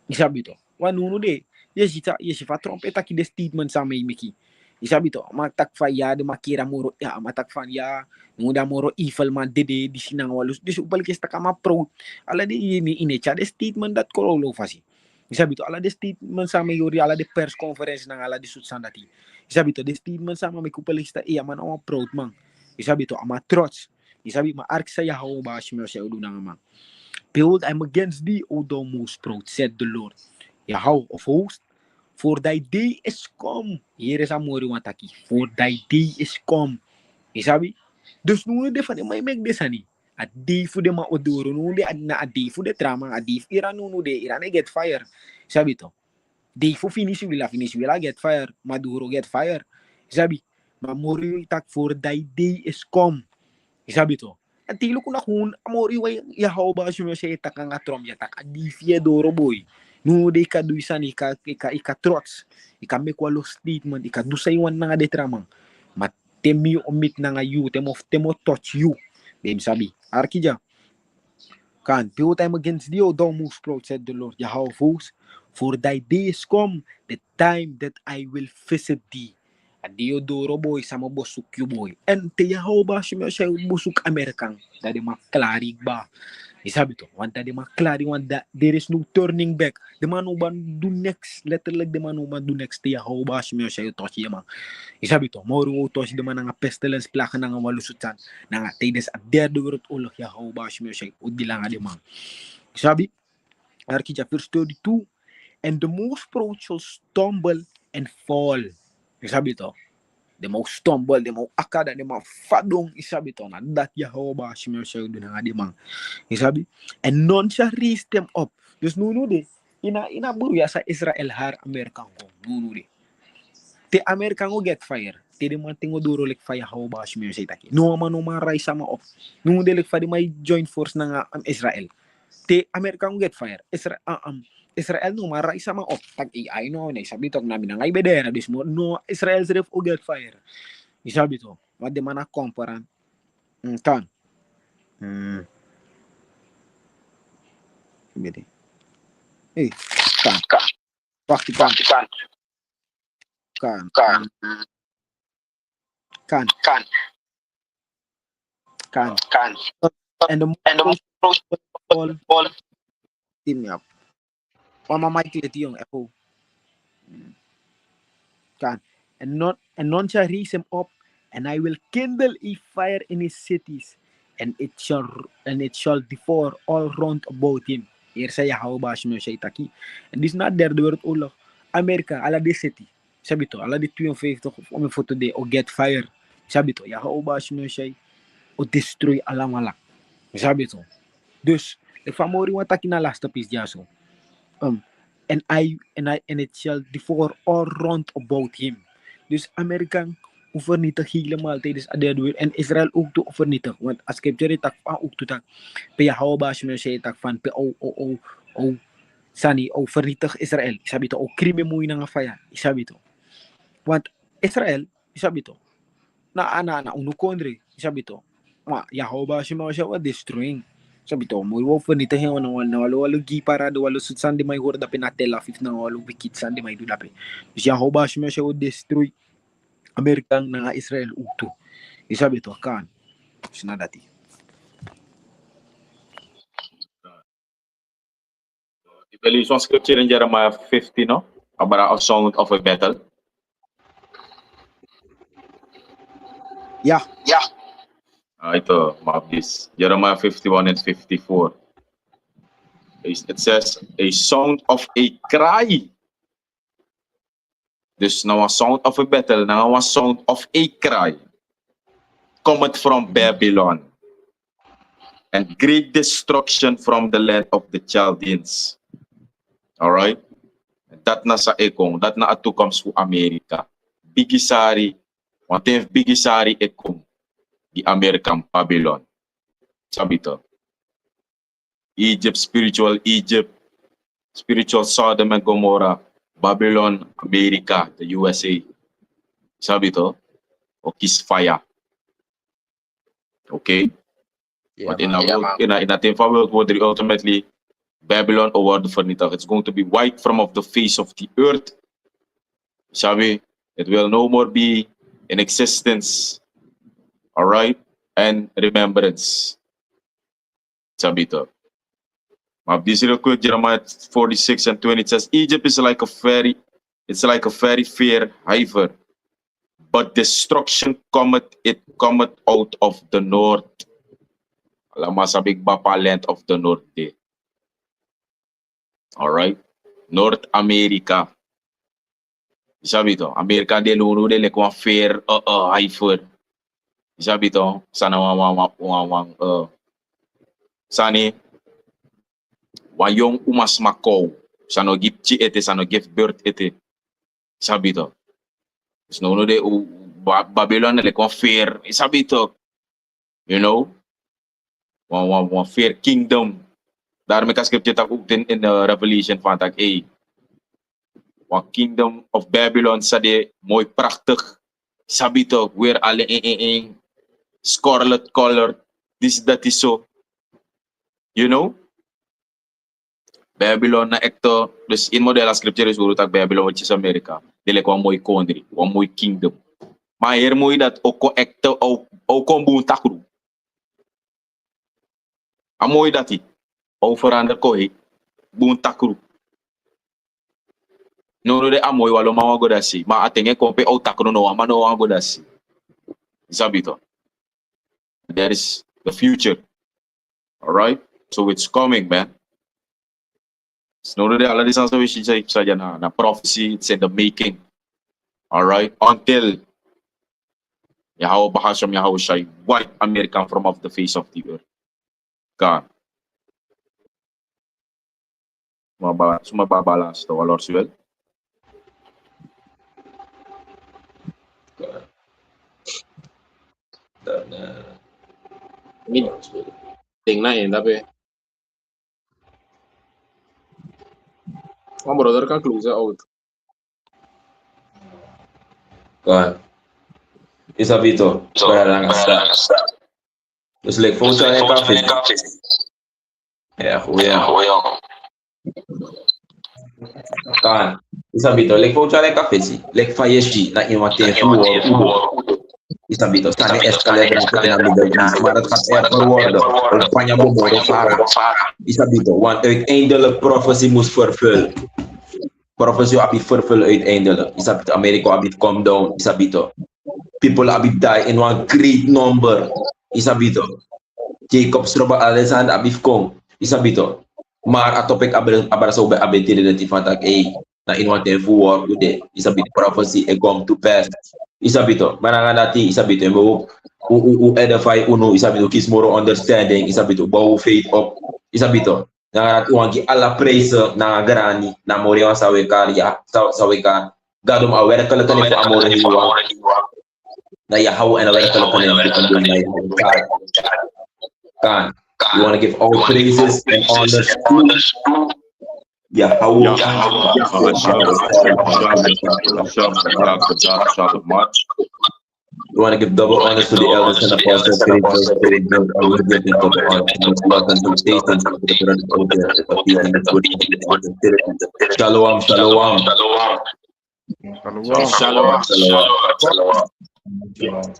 Isabi to. Wanuno de. Yesifa trompeta ki de statement sa may miki. Isabi to. Matakfa ya de makira moro ya matakfan ya muda moro evil man de di sinang walus. Dis upal kista kama proud. Ala de ini inecha de statement dat kololo fasi. Isabi to. Ala de statement sa may yuri ala de press conference nang ala de sutsan dati. Isabi to. De statement sa may kupalista iya man ang proud man. Isabi to. Ama trots. Isabi ma ark sa Yahweh Bashem siya ulo na nga. Behold, I am against thee, O thou most proud, said the Lord, Yahweh of hosts, for thy day is come. Hier is amori wataki. For thy day is come. Isabi? Dus nu de van de may make this ani. A day for de ma odoro nu de na a day for de trama a day ira nu de ira ne get fire. Isabi to. Day for finish wila get fire. Maduro get fire. Isabi? Ma mori tak for thy day is come. Isabi to. Ang tilo ko na kung amori way Yahweh ba siya itak ang atrom yatak adifie doro boy. No de ka duisan ika trots. Ika make walo statement ika dusay wan na nga detramang. Matemi omit na nga you temo touch you. Dem sabi. Arkija. Kan behold I am against thee, O thou most proud, said the Lord Yahweh of hosts, for thy day is come, the time that I will visit thee. Adio doro boy sama bosuk you boy. And te Yahweh ba siya busuk Amerikang. Dadi maklarig ba. Isabi to. Wanta di maklarig wanda there is no turning back. The man who do next. Letterlijk the man who do next. Te Yahweh ba siya touch yamang. Isabi to. Moro touch the man nga pestilence plaka nga walusutan. Nga tides at derde wereldoorlog Yahweh ba siya udila nga di man. Isabi. Arkija verse 32. And the most proud shall stumble and fall. Isabi to, de mau stumble, de mau akada, de mau fadong, isabi to, na dat Yahweh ba siya doon nga di mang. Isabi, and none shall raise them up. Dus nuno de, ina buru ya sa Israel har Amerikan ko, nuno de. Te Amerikan ko get fire, te de man tingo duro like fire Yahweh ba siya taki. No man rise sama up. Nuno de like fa di may joint force na Israel. Te Amerikan ko get fire. Israel no mara isa mang tag AI no na isabi to namin nga ibedera dis mo no Israel serif o get fire isabi to what de mana comparan kan bede kan waktu kan and the all team up Mama Michael yung echo. Kan. And none shall raise him up, and I will kindle a fire in his cities, and it shall devour all round about him. Hier sa Yahweh ba siya itaki. And this not there the word oorlog. Amerika ala de city. Sabi to ala de 52 om foto de o get fire. Sabi to Yahweh ba siya o destroy alamala. Sabi to. Dus if amori wa taki na last piece jaso. And it shall devour all round about him. Dus Amerikan vernietig helemaal tijdens de en Israël ook te vernietigen. Want als scripture tak van ook te tak, pe Yahweh ba siya tak van pe sani vernietig Israël. Sabi to krime mo nga faya. Sabi to. Want Israël, sabi to. Na unukondre, sabi to. Ma Yahweh ba siya destroying. Sabi to, mo vernietigen na walo para do walo sutsan di may horda pinatela fif na walo wikit san di may dudape. Dus Yahweh siya destroy Amerikang nga Israel ukto. Isabi to kan. Sinadati. You believe one scripture in Jeremiah 50, no? About a song of a battle. Yeah. Ito, map this. Jeremiah 51 and 54. It says, a sound of a cry. Dus nou een sound of a battle, nou een sound of a cry. Cometh from Babylon. And great destruction from the land of the Chaldeans. Alright? Dat na sa ekong, dat na a toekomst voor Amerika. Bigisari, want heeft Bigisari ekong, die American Babylon. Sabito. Egypt, spiritual Sodom and Gomorrah, Babylon, America, the USA. Sabito. O kiss fire. Okay? Yeah, But in man. a thing for World War III, ultimately, Babylon wordt vernietigd. It's going to be wiped from off the face of the earth. Shall we? It will no more be in existence. All right? And remembrance. Sabito. But this real quick, Jeremiah 46 and 20 says, Egypt is like a very fair heifer, but destruction cometh out of the north. Alam sa big bapa land of the north day. All right? North America. Sabi to, America de luno de le kwa fair heifer. Sabi to, sana sani wayong umas makaw, sano give chi ete, sano give birth ete. Sabi to. Sno de Babylon le kwa fair. Sabi to, you know, one fair kingdom. Daarmee kan scripture tak ook in Revelation van tak one kingdom of Babylon sa de mooi prachtig. Sabi to, weer alle scarlet color. That is so. You know? Babylon na ekto. Dus in model scripture is guru tak Babylon which is America. Dile ko mooi country, one mooi kingdom. Maar hier mooi dat ook ekto ook kon boon takru. Amoy dat hij. Overander ko boon takru. No de amoy walo mawa godasi. Ma atenge kompe o takru no ama no godasi. Sabito. That is the future. All right? So it's coming, man. No de ala di sansa wishi saja na prophecy, it's in the making. All right? Until Yahweh Bahasham Yahweh Shai wipe America from off the face of the earth. God. Sumababalance to Lord Siwel. Ini ting na tapi my brother can close out. Kan. Isabito, barang sa. Terus like foto ay kafe. Kuya. Kan. Isabito, like foto ay kafe si. Like fayeshi na imate Isabito, stane escalator na middle east. Marat kat air forward. Panya bomoro fara. Isabito, want uiteindelijk prophecy moest vervul. Prophecy abi vervul uiteindelijk. Isabito, Amerika abi come down. Isabito. People abi die in one great number. Isabito. Jacob Stroba Alexander abi kom. Isabito. Maar atopik abara so be abi tiri de fatak na in one time war ude. Isabito prophecy e come to pass. Isabito, mananga nati Isabito mo edify uno Isabito kis more understanding Isabito bow faith up Isabito na wangi alla praise na garani na mori wa sawekan ya sawekan gadum aware kala kala ko amore ni wa na ya how and aware kala kala ko na kan you want to give all praises and honors to Yahweh. You want to give double honors to the elders and apostles, Shalom, shalom. Shalom. Shalom. Shalom.